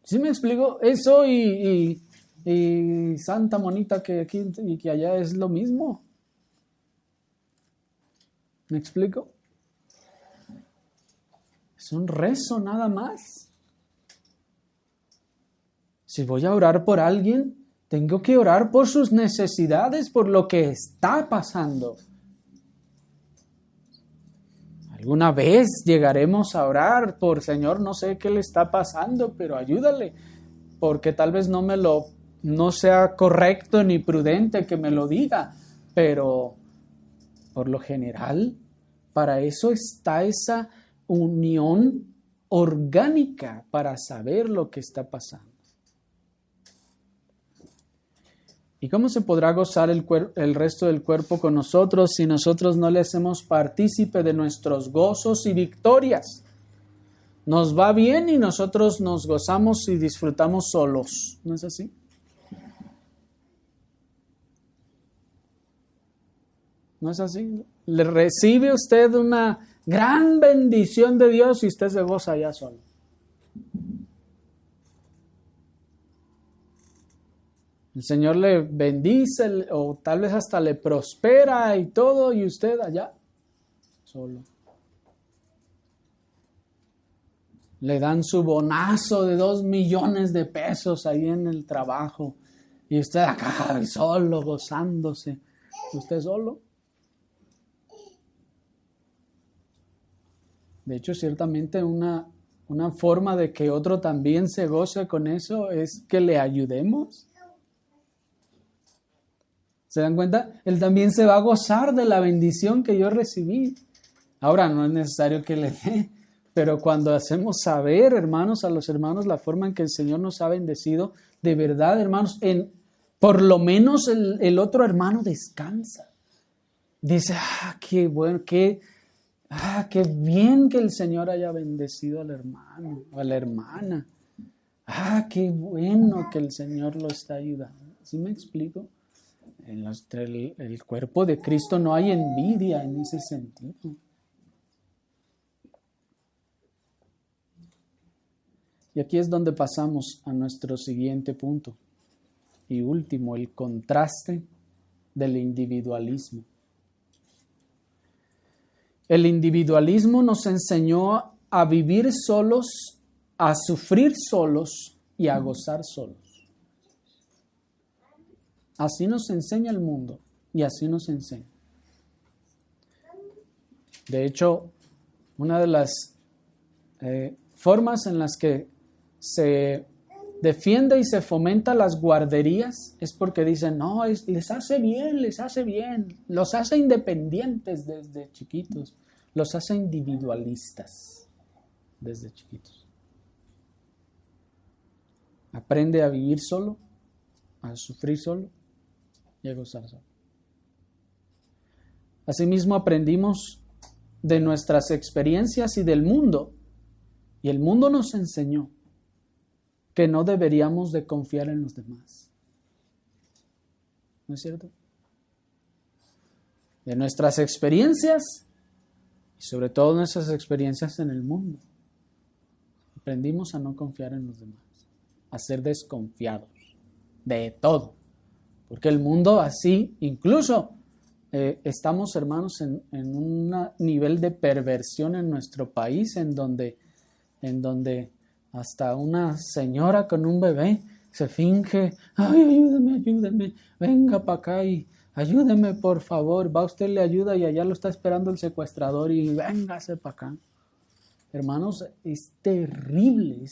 ¿Sí me explico? Eso y Santa Monita que aquí y que allá es lo mismo. ¿Me explico? Es un rezo nada más. Si voy a orar por alguien, tengo que orar por sus necesidades, por lo que está pasando. Alguna vez llegaremos a orar por Señor, no sé qué le está pasando, pero ayúdale, porque tal vez no sea correcto ni prudente que me lo diga, pero por lo general, para eso está esa unión orgánica, para saber lo que está pasando. ¿Y cómo se podrá gozar el resto del cuerpo con nosotros si nosotros no le hacemos partícipe de nuestros gozos y victorias? Nos va bien y nosotros nos gozamos y disfrutamos solos. ¿No es así? ¿No es así? Le recibe usted una gran bendición de Dios y usted se goza ya solo. El Señor le bendice o tal vez hasta le prospera y todo, y usted allá solo. Le dan su bonazo de 2 millones de pesos ahí en el trabajo y usted acá solo gozándose. ¿Usted solo? De hecho, ciertamente una forma de que otro también se goce con eso es que le ayudemos. ¿Se dan cuenta? Él también se va a gozar de la bendición que yo recibí. Ahora, no es necesario que le dé, pero cuando hacemos saber, hermanos, a los hermanos la forma en que el Señor nos ha bendecido, de verdad, hermanos, por lo menos el otro hermano descansa. Dice, qué bueno, qué bien que el Señor haya bendecido al hermano o a la hermana. Qué bueno que el Señor lo está ayudando. ¿Sí me explico? En el cuerpo de Cristo no hay envidia en ese sentido. Y aquí es donde pasamos a nuestro siguiente punto y último, el contraste del individualismo. El individualismo nos enseñó a vivir solos, a sufrir solos y a gozar solos. Así nos enseña el mundo y así nos enseña. De hecho, una de las formas en las que se defiende y se fomenta las guarderías es porque dicen, no, les hace bien, los hace independientes desde chiquitos, los hace individualistas desde chiquitos. Aprende a vivir solo, a sufrir solo y a gozar solo. Asimismo aprendimos de nuestras experiencias y del mundo, y el mundo nos enseñó que no deberíamos de confiar en los demás. ¿No es cierto? de nuestras experiencias y sobre todo nuestras experiencias en el mundo. Aprendimos a no confiar en los demás, a ser desconfiados de todo, porque el mundo así, incluso estamos, hermanos, en un nivel de perversión en nuestro país en donde hasta una señora con un bebé se finge, ay, ayúdeme, venga para acá y ayúdeme por favor, va usted, le ayuda y allá lo está esperando el secuestrador y véngase para acá. Hermanos, es terrible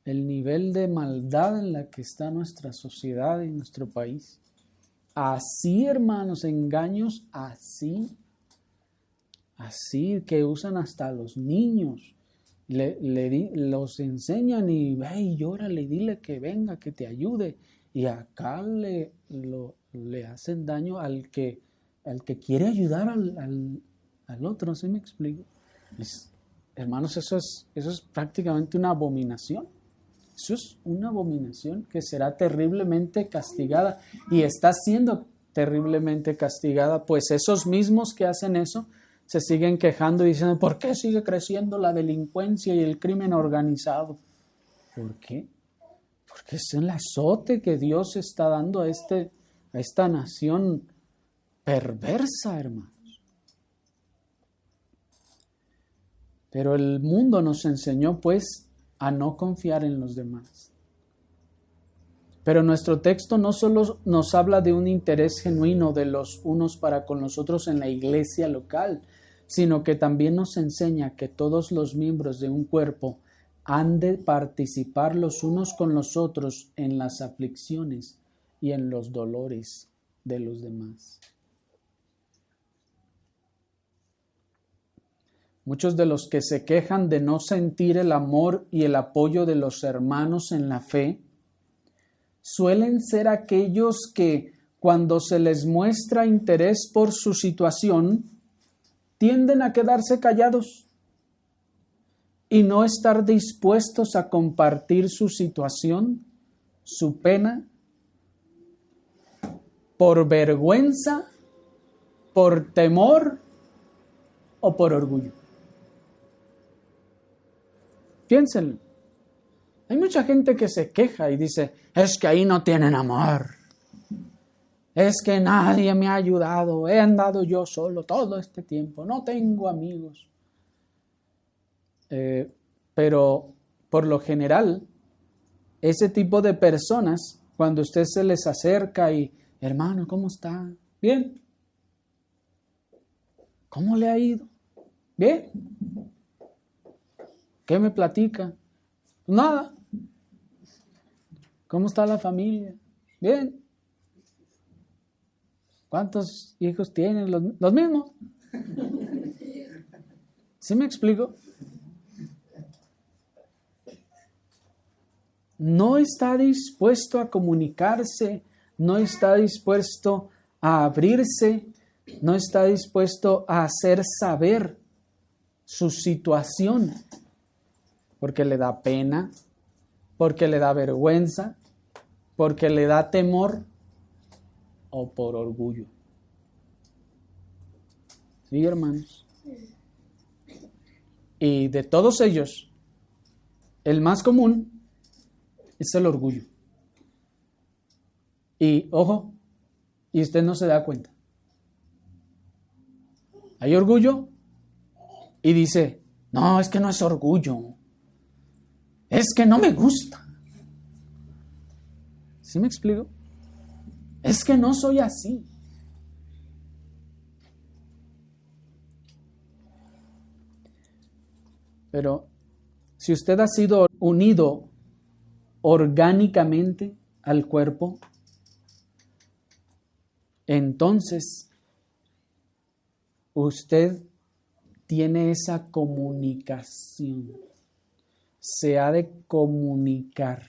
el nivel de maldad en la que está nuestra sociedad y nuestro país. Así, hermanos, engaños así que usan hasta los niños. Los enseñan y ve y llórale, dile que venga, que te ayude. Y acá le hacen daño al que quiere ayudar al otro, ¿sí me explico? Hermanos, eso es prácticamente una abominación. Eso es una abominación que será terriblemente castigada y está siendo terriblemente castigada, pues esos mismos que hacen eso se siguen quejando y diciendo, ¿por qué sigue creciendo la delincuencia y el crimen organizado? ¿Por qué? Porque es el azote que Dios está dando a esta nación perversa, hermanos. Pero el mundo nos enseñó, pues, a no confiar en los demás. Pero nuestro texto no solo nos habla de un interés genuino de los unos para con los otros en la iglesia local, sino que también nos enseña que todos los miembros de un cuerpo han de participar los unos con los otros en las aflicciones y en los dolores de los demás. Muchos de los que se quejan de no sentir el amor y el apoyo de los hermanos en la fe suelen ser aquellos que, cuando se les muestra interés por su situación, tienden a quedarse callados y no estar dispuestos a compartir su situación, su pena, por vergüenza, por temor o por orgullo. Piénsenlo. Hay mucha gente que se queja y dice, es que ahí no tienen amor. Es que nadie me ha ayudado. He andado yo solo todo este tiempo. No tengo amigos. Pero por lo general, ese tipo de personas, cuando usted se les acerca y, hermano, ¿cómo está? Bien. ¿Cómo le ha ido? Bien. ¿Qué me platica? Nada. ¿Cómo está la familia? Bien. ¿Cuántos hijos tienen? ¿Los mismos? ¿Sí me explico? No está dispuesto a comunicarse, no está dispuesto a abrirse, no está dispuesto a hacer saber su situación, porque le da pena, porque le da vergüenza, porque le da temor o por orgullo. ¿Sí, hermanos? Y de todos ellos, el más común es el orgullo. Y ojo, y usted no se da cuenta. Hay orgullo y dice, no, es que no es orgullo. Es que no me gusta. ¿Sí me explico? Es que no soy así. Pero si usted ha sido unido orgánicamente al cuerpo, entonces usted tiene esa comunicación. Se ha de comunicar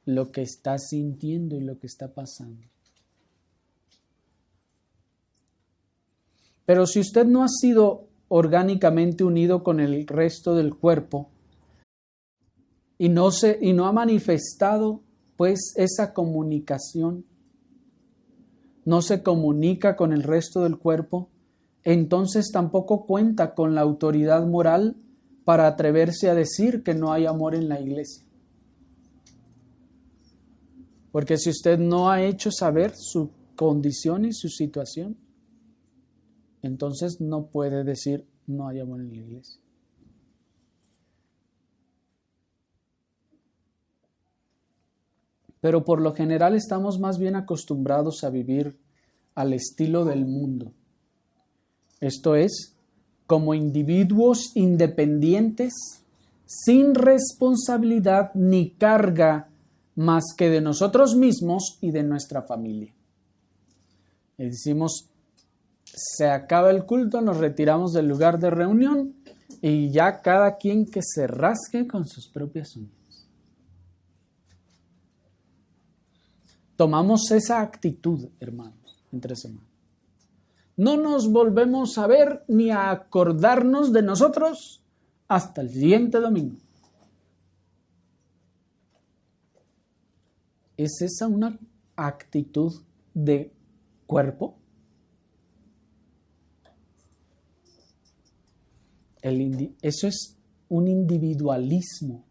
lo que está sintiendo y lo que está pasando. Pero si usted no ha sido orgánicamente unido con el resto del cuerpo y no ha manifestado pues esa comunicación, no se comunica con el resto del cuerpo, entonces tampoco cuenta con la autoridad moral para atreverse a decir que no hay amor en la iglesia. Porque si usted no ha hecho saber su condición y su situación, entonces no puede decir no hay amor en la iglesia. Pero por lo general estamos más bien acostumbrados a vivir al estilo del mundo. Esto es, como individuos independientes, sin responsabilidad ni carga más que de nosotros mismos y de nuestra familia. Y decimos, se acaba el culto, nos retiramos del lugar de reunión y ya cada quien que se rasque con sus propias uñas. Tomamos esa actitud, hermanos, entre semanas. No nos volvemos a ver ni a acordarnos de nosotros hasta el siguiente domingo. ¿Es esa una actitud de cuerpo? Eso es un individualismo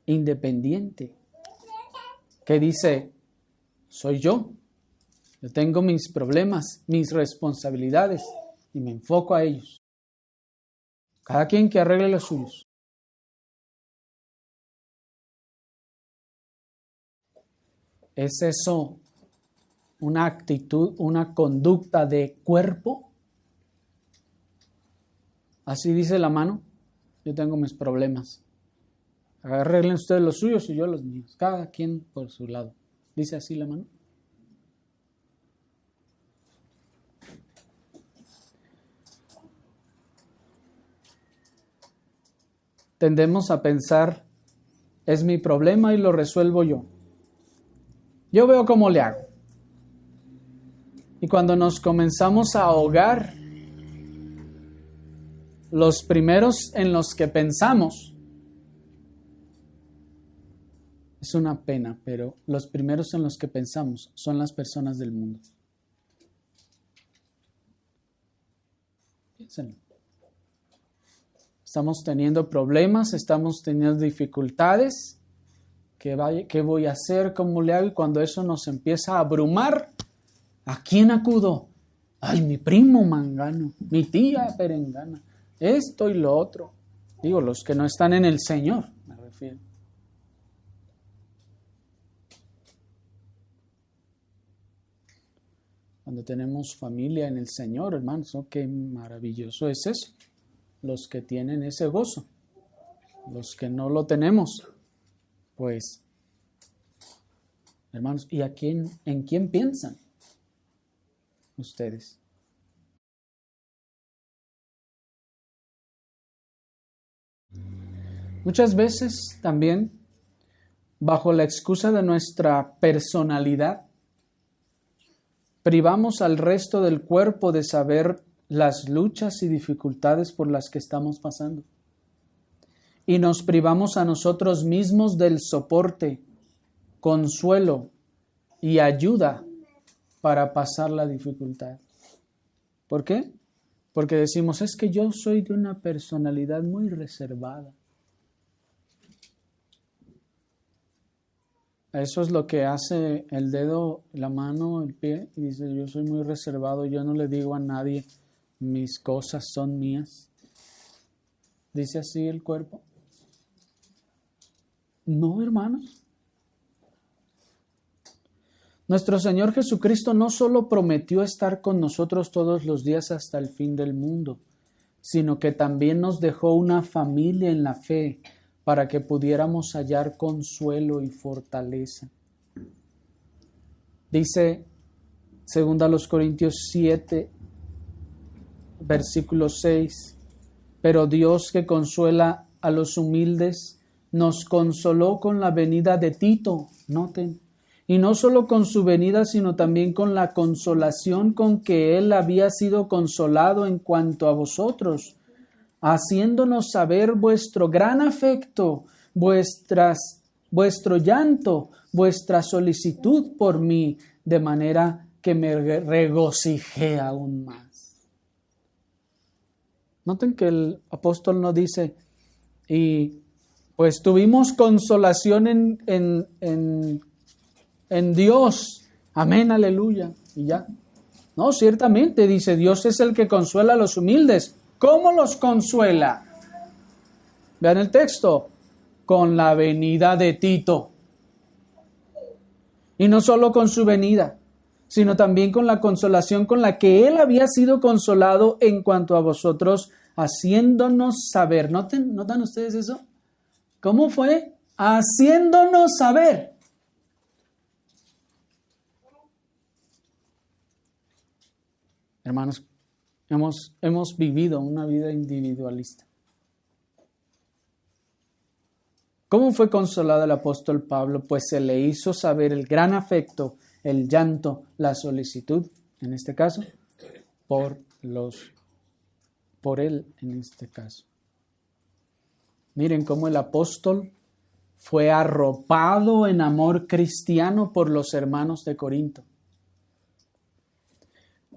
independiente que dice, soy yo tengo mis problemas, mis responsabilidades y me enfoco a ellos. Cada quien que arregle los suyos. ¿Es eso una actitud, una conducta de cuerpo? Así dice la mano, yo tengo mis problemas. Arreglen ustedes los suyos y yo los míos. Cada quien por su lado. ¿Dice así la mano? Tendemos a pensar, es mi problema y lo resuelvo yo. Yo veo cómo le hago. Y cuando nos comenzamos a ahogar, los primeros en los que pensamos, es una pena, pero los primeros en los que pensamos son las personas del mundo. Piénsenlo. Estamos teniendo problemas, estamos teniendo dificultades. ¿Qué voy a hacer? ¿Cómo le hago? Y cuando eso nos empieza a abrumar, ¿a quién acudo? Ay, mi primo mangano, mi tía perengana, esto y lo otro. Digo, los que no están en el Señor, me refiero. Cuando tenemos familia en el Señor, hermanos, ¿no? Qué maravilloso es eso. Los que tienen ese gozo, los que no lo tenemos, pues, hermanos, ¿y en quién piensan ustedes? Muchas veces también, bajo la excusa de nuestra personalidad, privamos al resto del cuerpo de saber las luchas y dificultades por las que estamos pasando. Y nos privamos a nosotros mismos del soporte, consuelo y ayuda para pasar la dificultad. ¿Por qué? Porque decimos, es que yo soy de una personalidad muy reservada. Eso es lo que hace el dedo, la mano, el pie, y dice, yo soy muy reservado, yo no le digo a nadie, mis cosas son mías. ¿Dice así el cuerpo? No, hermanos. Nuestro Señor Jesucristo no solo prometió estar con nosotros todos los días hasta el fin del mundo, sino que también nos dejó una familia en la fe para que pudiéramos hallar consuelo y fortaleza. Dice 2 Corintios 7, versículo 6, pero Dios que consuela a los humildes, nos consoló con la venida de Tito, noten, y no solo con su venida, sino también con la consolación con que él había sido consolado en cuanto a vosotros, haciéndonos saber vuestro gran afecto, vuestro llanto, vuestra solicitud por mí, de manera que me regocijé aún más. Noten que el apóstol no dice, y pues tuvimos consolación en Dios. Amén, aleluya. Y ya. No, ciertamente, dice, Dios es el que consuela a los humildes. ¿Cómo los consuela? Vean el texto. Con la venida de Tito. Y no solo con su venida, sino también con la consolación con la que él había sido consolado en cuanto a vosotros, haciéndonos saber. ¿Notan ustedes eso? ¿Cómo fue? Haciéndonos saber. Hermanos, hemos vivido una vida individualista. ¿Cómo fue consolado el apóstol Pablo? Pues se le hizo saber el gran afecto, el llanto, la solicitud, en este caso, por él en este caso. Miren cómo el apóstol fue arropado en amor cristiano por los hermanos de Corinto.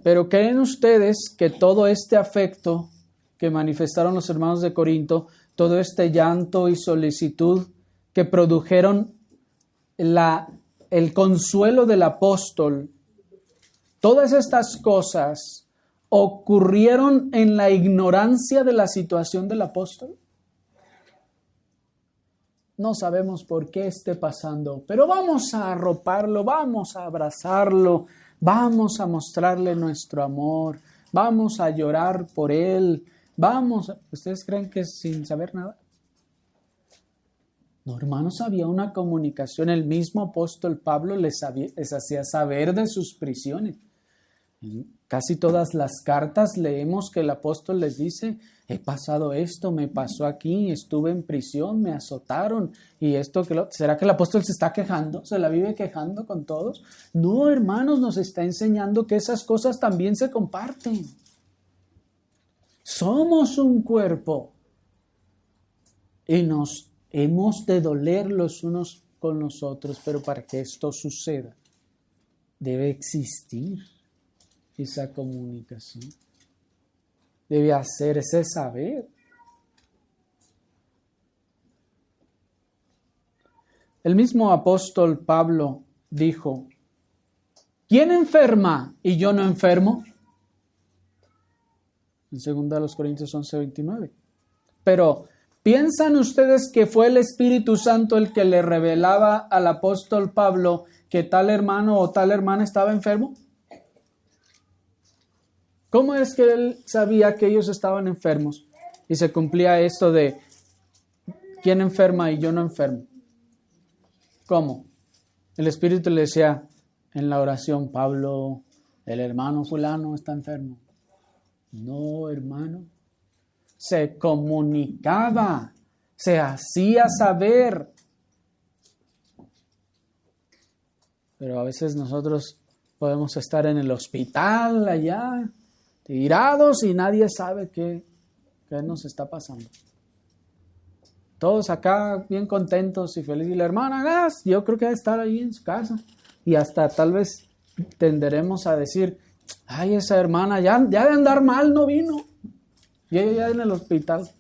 Pero ¿creen ustedes que todo este afecto que manifestaron los hermanos de Corinto, todo este llanto y solicitud que produjeron el consuelo del apóstol, todas estas cosas ocurrieron en la ignorancia de la situación del apóstol? No sabemos por qué esté pasando, pero vamos a arroparlo, vamos a abrazarlo, vamos a mostrarle nuestro amor, vamos a llorar por él, ¿Ustedes creen que es sin saber nada? No, hermanos, había una comunicación. El mismo apóstol Pablo les hacía saber de sus prisiones. En casi todas las cartas leemos que el apóstol les dice, he pasado esto, me pasó aquí, estuve en prisión, me azotaron, y esto que lo... ¿Será que el apóstol se está quejando? ¿Se la vive quejando con todos? No, hermanos, nos está enseñando que esas cosas también se comparten. Somos un cuerpo y nos hemos de doler los unos con los otros, pero para que esto suceda debe existir esa comunicación, debe hacerse saber. El mismo apóstol Pablo dijo, ¿quién enferma y yo no enfermo? En 2 Corintios 11:29. Pero, ¿piensan ustedes que fue el Espíritu Santo el que le revelaba al apóstol Pablo que tal hermano o tal hermana estaba enfermo? ¿Cómo es que él sabía que ellos estaban enfermos? Y se cumplía esto de ¿quién enferma y yo no enfermo? ¿Cómo? El Espíritu le decía en la oración, Pablo, el hermano fulano está enfermo. No, hermano. Se comunicaba, se hacía saber. Pero a veces nosotros podemos estar en el hospital allá, tirados y nadie sabe qué nos está pasando. Todos acá bien contentos y felices. Y la hermana, yo creo que debe estar ahí en su casa. Y hasta tal vez tenderemos a decir, ay, esa hermana ya de andar mal no vino. Y ella ya en el hospital.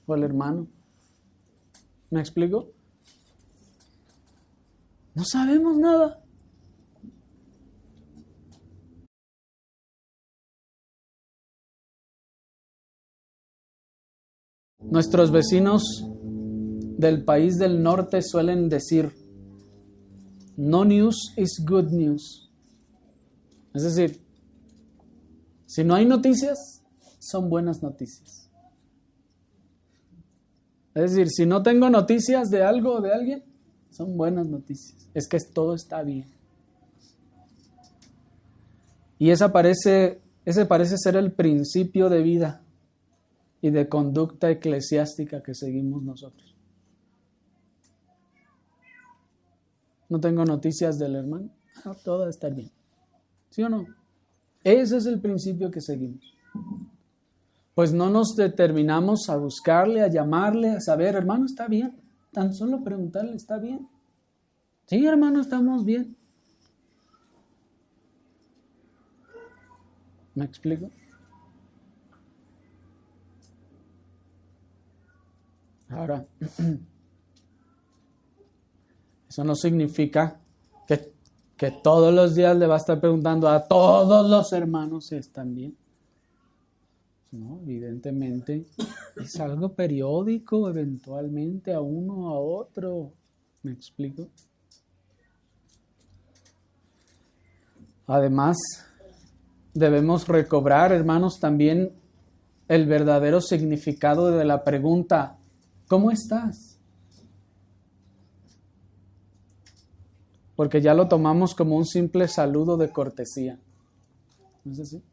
O el hermano. ¿Me explico? No sabemos nada. Nuestros vecinos del país del norte suelen decir, no news is good news. Es decir, si no hay noticias, son buenas noticias. Es decir, si no tengo noticias de algo o de alguien, son buenas noticias. Es que todo está bien. Y ese parece ser el principio de vida y de conducta eclesiástica que seguimos nosotros. No tengo noticias del hermano, todo va a estar bien. ¿Sí o no? Ese es el principio que seguimos. Pues no nos determinamos a buscarle, a llamarle, a saber, hermano, ¿está bien? Tan solo preguntarle, ¿está bien? Sí, hermano, estamos bien. ¿Me explico? Ahora, eso no significa que todos los días le va a estar preguntando a todos los hermanos si están bien. No, evidentemente es algo periódico, eventualmente a uno a otro. ¿Me explico? Además, debemos recobrar, hermanos, también el verdadero significado de la pregunta, ¿cómo estás? Porque ya lo tomamos como un simple saludo de cortesía. ¿No es así?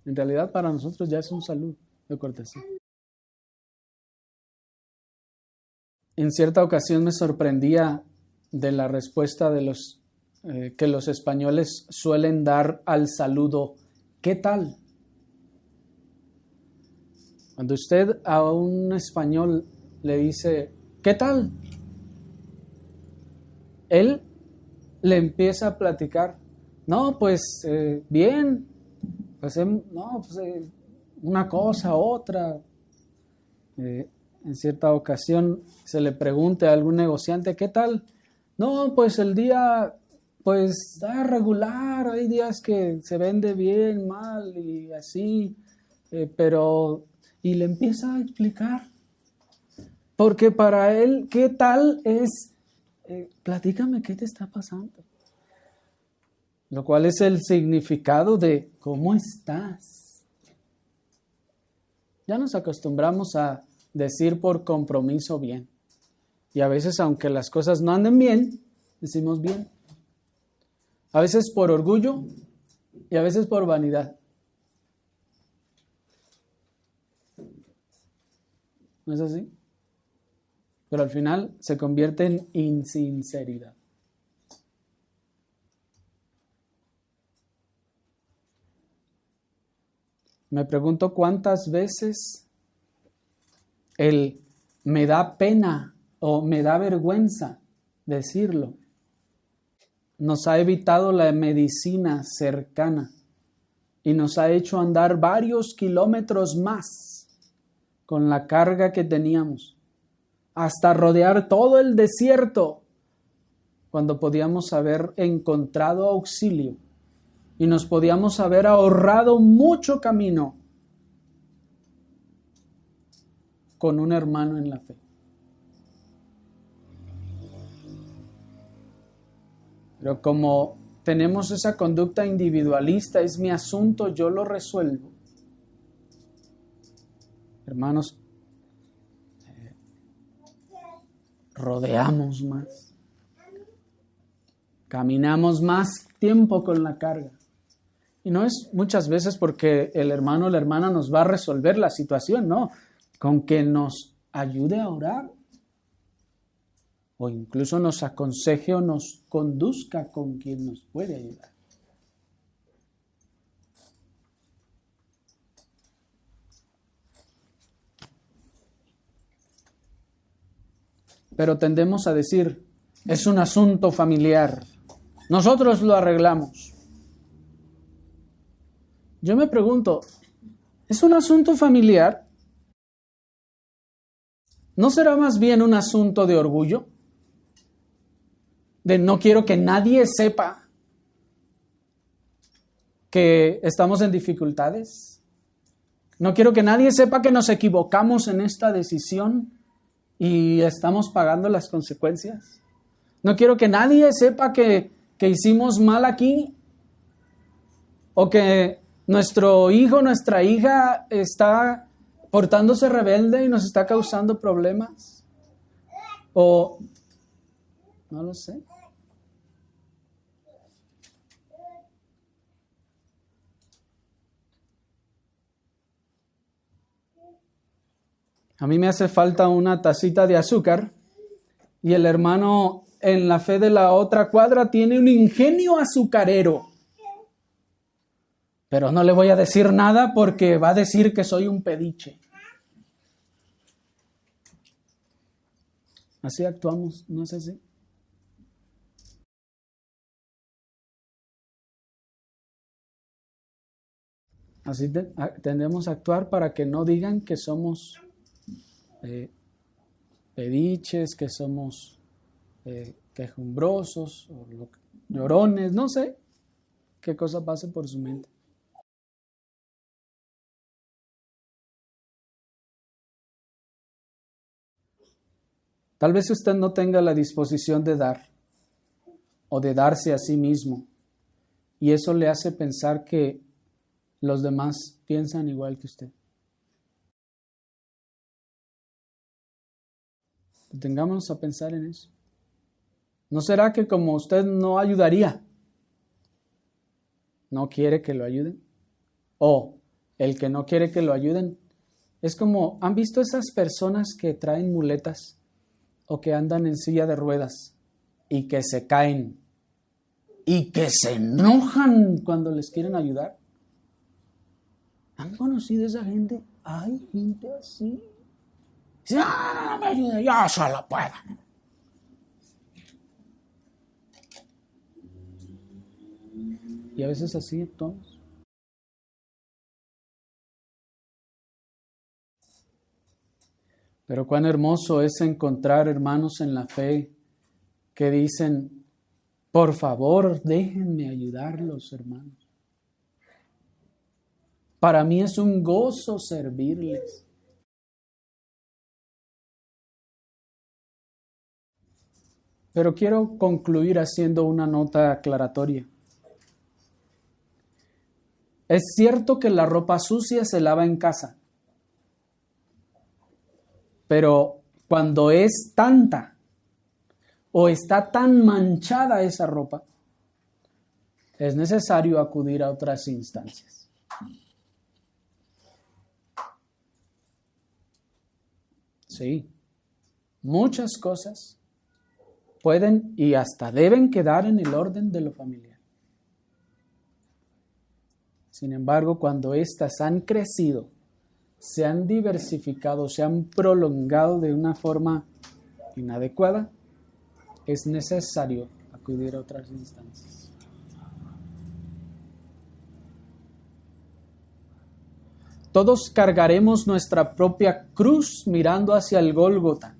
En realidad para nosotros ya es un saludo de cortesía. En cierta ocasión me sorprendía de la respuesta de que los españoles suelen dar al saludo, ¿qué tal? Cuando usted a un español le dice, ¿qué tal? Él le empieza a platicar, no, pues bien, pues no, pues una cosa, otra. En cierta ocasión se le pregunta a algún negociante, ¿qué tal? No, pues el día, pues está regular, hay días que se vende bien, mal y así, pero, y le empieza a explicar, porque para él, ¿qué tal es? Platícame qué te está pasando. Lo cual es el significado de ¿cómo estás? Ya nos acostumbramos a decir por compromiso bien. Y a veces, aunque las cosas no anden bien, decimos bien. A veces por orgullo y a veces por vanidad. ¿No es así? Pero al final se convierte en insinceridad. Me pregunto cuántas veces el me da pena o me da vergüenza decirlo nos ha evitado la medicina cercana y nos ha hecho andar varios kilómetros más con la carga que teníamos, hasta rodear todo el desierto, cuando podíamos haber encontrado auxilio y nos podíamos haber ahorrado mucho camino con un hermano en la fe. Pero como tenemos esa conducta individualista, es mi asunto, yo lo resuelvo. Hermanos, rodeamos más. Caminamos más tiempo con la carga. Y no es muchas veces porque el hermano o la hermana nos va a resolver la situación, no. Con que nos ayude a orar. O incluso nos aconseje o nos conduzca con quien nos puede ayudar. Pero tendemos a decir, es un asunto familiar. Nosotros lo arreglamos. Yo me pregunto, ¿es un asunto familiar? ¿No será más bien un asunto de orgullo? De no quiero que nadie sepa que estamos en dificultades. No quiero que nadie sepa que nos equivocamos en esta decisión y estamos pagando las consecuencias. No quiero que nadie sepa que hicimos mal aquí o que nuestro hijo, nuestra hija está portándose rebelde y nos está causando problemas. O no lo sé. A mí me hace falta una tacita de azúcar y el hermano en la fe de la otra cuadra tiene un ingenio azucarero. Pero no le voy a decir nada porque va a decir que soy un pediche. Así actuamos, ¿no es así? Así tendemos a actuar para que no digan que somos pediches, que somos quejumbrosos o llorones, no sé qué cosa pase por su mente. Tal vez usted no tenga la disposición de dar o de darse a sí mismo, y eso le hace pensar que los demás piensan igual que usted. Detengámonos a pensar en eso. ¿No será que como usted no ayudaría, no quiere que lo ayuden? O el que no quiere que lo ayuden es como, ¿han visto esas personas que traen muletas o que andan en silla de ruedas y que se caen y que se enojan cuando les quieren ayudar? ¿Han conocido a esa gente? Hay gente así. Dice, no me ayude, yo solo puedo. Y a veces así actuamos. Pero cuán hermoso es encontrar hermanos en la fe que dicen, por favor, déjenme ayudarlos, hermanos. Para mí es un gozo servirles. Pero quiero concluir haciendo una nota aclaratoria. Es cierto que la ropa sucia se lava en casa, pero cuando es tanta o está tan manchada esa ropa, es necesario acudir a otras instancias. Sí, muchas cosas pueden y hasta deben quedar en el orden de lo familiar. Sin embargo, cuando éstas han crecido, se han diversificado, se han prolongado de una forma inadecuada, es necesario acudir a otras instancias. Todos cargaremos nuestra propia cruz mirando hacia el Gólgota,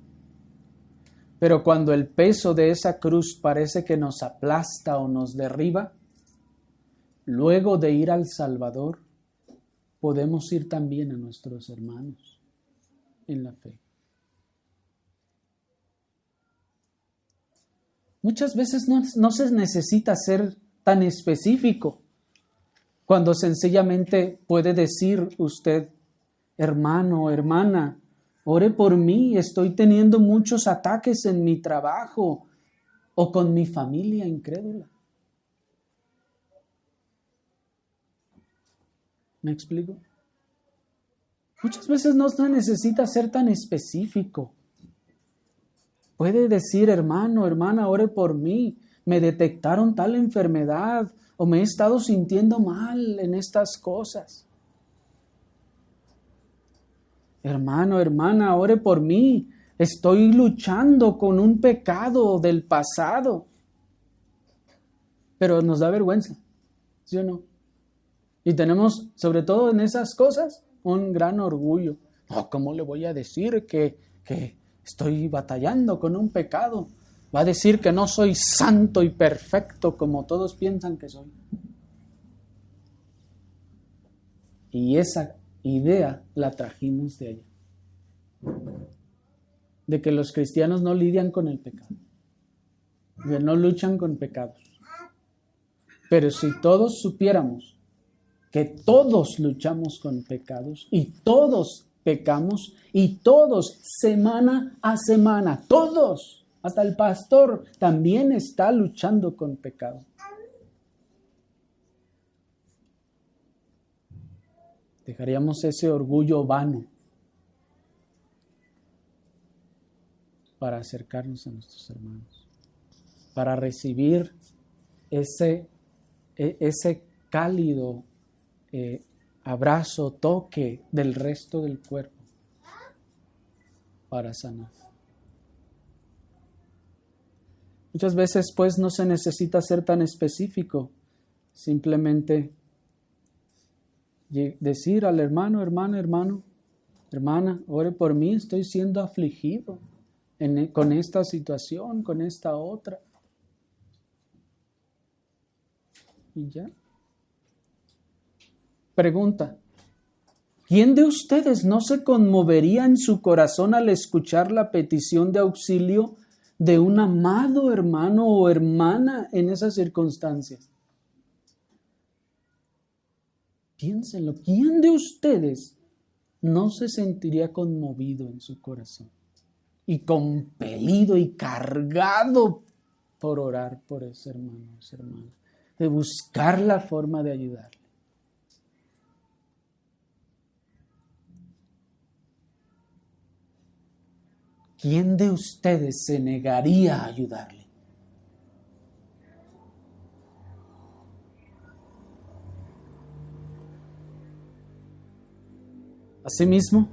pero cuando el peso de esa cruz parece que nos aplasta o nos derriba, luego de ir al Salvador, podemos ir también a nuestros hermanos en la fe. Muchas veces no se necesita ser tan específico, cuando sencillamente puede decir usted, hermano, hermana, ore por mí, estoy teniendo muchos ataques en mi trabajo o con mi familia incrédula. ¿Me explico? Muchas veces no se necesita ser tan específico. Puede decir, hermano, hermana, ore por mí, me detectaron tal enfermedad o me he estado sintiendo mal en estas cosas. Hermano, hermana, ore por mí, estoy luchando con un pecado del pasado. Pero nos da vergüenza, ¿sí o no? Y tenemos, sobre todo en esas cosas, un gran orgullo. No, ¿cómo le voy a decir que estoy batallando con un pecado? Va a decir que no soy santo y perfecto como todos piensan que soy. Y esa idea la trajimos de allá. De que los cristianos no lidian con el pecado. Que no luchan con pecados. Pero si todos supiéramos que todos luchamos con pecados y todos pecamos y todos semana a semana, todos, hasta el pastor también está luchando con pecado. Dejaríamos ese orgullo vano para acercarnos a nuestros hermanos, para recibir ese cálido abrazo, toque del resto del cuerpo para sanar. Muchas veces pues no se necesita ser tan específico, simplemente decir al hermano, hermana, ore por mí, estoy siendo afligido con esta situación, con esta otra. Y ya. Pregunta: ¿quién de ustedes no se conmovería en su corazón al escuchar la petición de auxilio de un amado hermano o hermana en esas circunstancias? Piénsenlo, ¿quién de ustedes no se sentiría conmovido en su corazón y compelido y cargado por orar por ese hermano o esa hermana, de buscar la forma de ayudarle? ¿Quién de ustedes se negaría a ayudarle? Asimismo,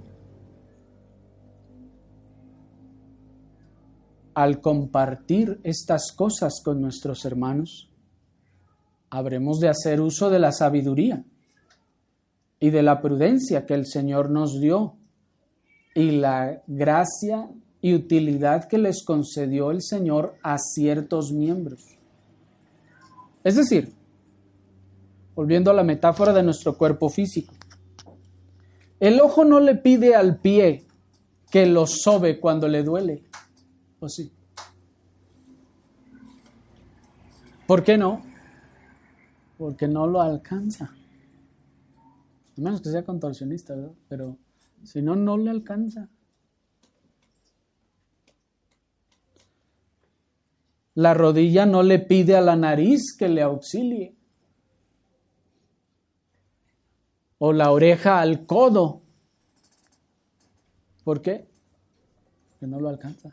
al compartir estas cosas con nuestros hermanos, habremos de hacer uso de la sabiduría y de la prudencia que el Señor nos dio y la gracia y utilidad que les concedió el Señor a ciertos miembros. Es decir, volviendo a la metáfora de nuestro cuerpo físico, el ojo no le pide al pie que lo sobe cuando le duele, ¿o sí? ¿Por qué no? Porque no lo alcanza. A menos que sea contorsionista, ¿verdad? Pero si no, no le alcanza. La rodilla no le pide a la nariz que le auxilie. O la oreja al codo. ¿Por qué? Porque no lo alcanza.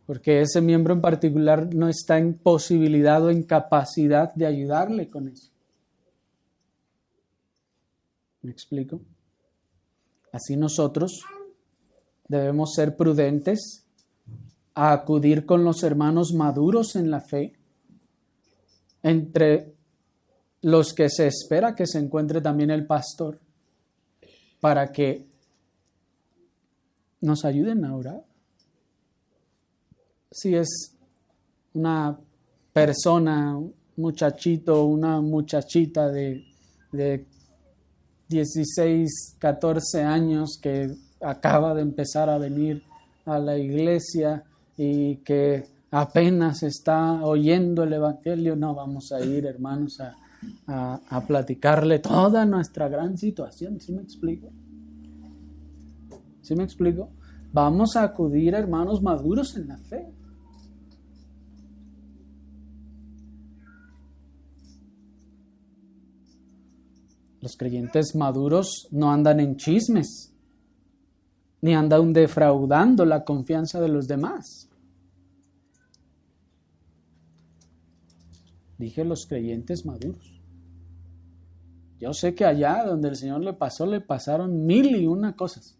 Porque ese miembro en particular no está en posibilidad o en capacidad de ayudarle con eso. ¿Me explico? Así nosotros debemos ser prudentes a acudir con los hermanos maduros en la fe, entre los que se espera que se encuentre también el pastor, para que nos ayuden a orar. Si es una persona, un muchachito, una muchachita de 16, 14 años que acaba de empezar a venir a la iglesia y que apenas está oyendo el evangelio, no vamos a ir, hermanos, a platicarle toda nuestra gran situación. ¿Sí me explico? ¿Sí me explico? Vamos a acudir a hermanos maduros en la fe. Los creyentes maduros no andan en chismes, ni andan defraudando la confianza de los demás. Dije los creyentes maduros. Yo sé que allá donde el Señor le pasaron 1001 cosas.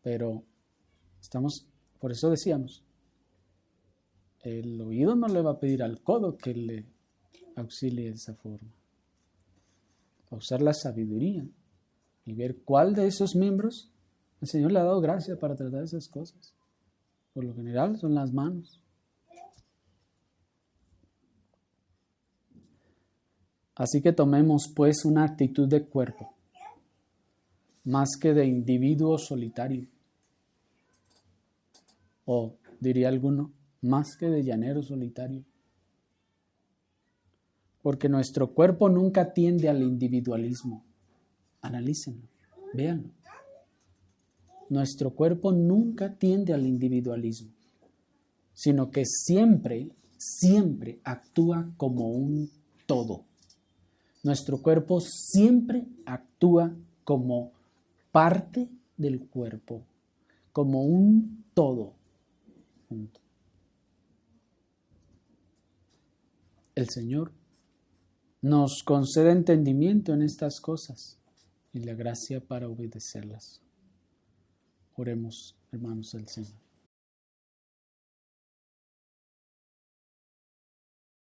Pero por eso decíamos, el oído no le va a pedir al codo que le auxilie de esa forma. A usar la sabiduría y ver cuál de esos miembros el Señor le ha dado gracia para tratar esas cosas. Por lo general son las manos. Así que tomemos pues una actitud de cuerpo, más que de individuo solitario. O, diría alguno, más que de llanero solitario. Porque nuestro cuerpo nunca tiende al individualismo. Analícenlo, véanlo. Nuestro cuerpo nunca tiende al individualismo, sino que siempre actúa como un todo. Nuestro cuerpo siempre actúa como parte del cuerpo, como un todo. El Señor nos concede entendimiento en estas cosas y la gracia para obedecerlas. Oremos, hermanos del Señor.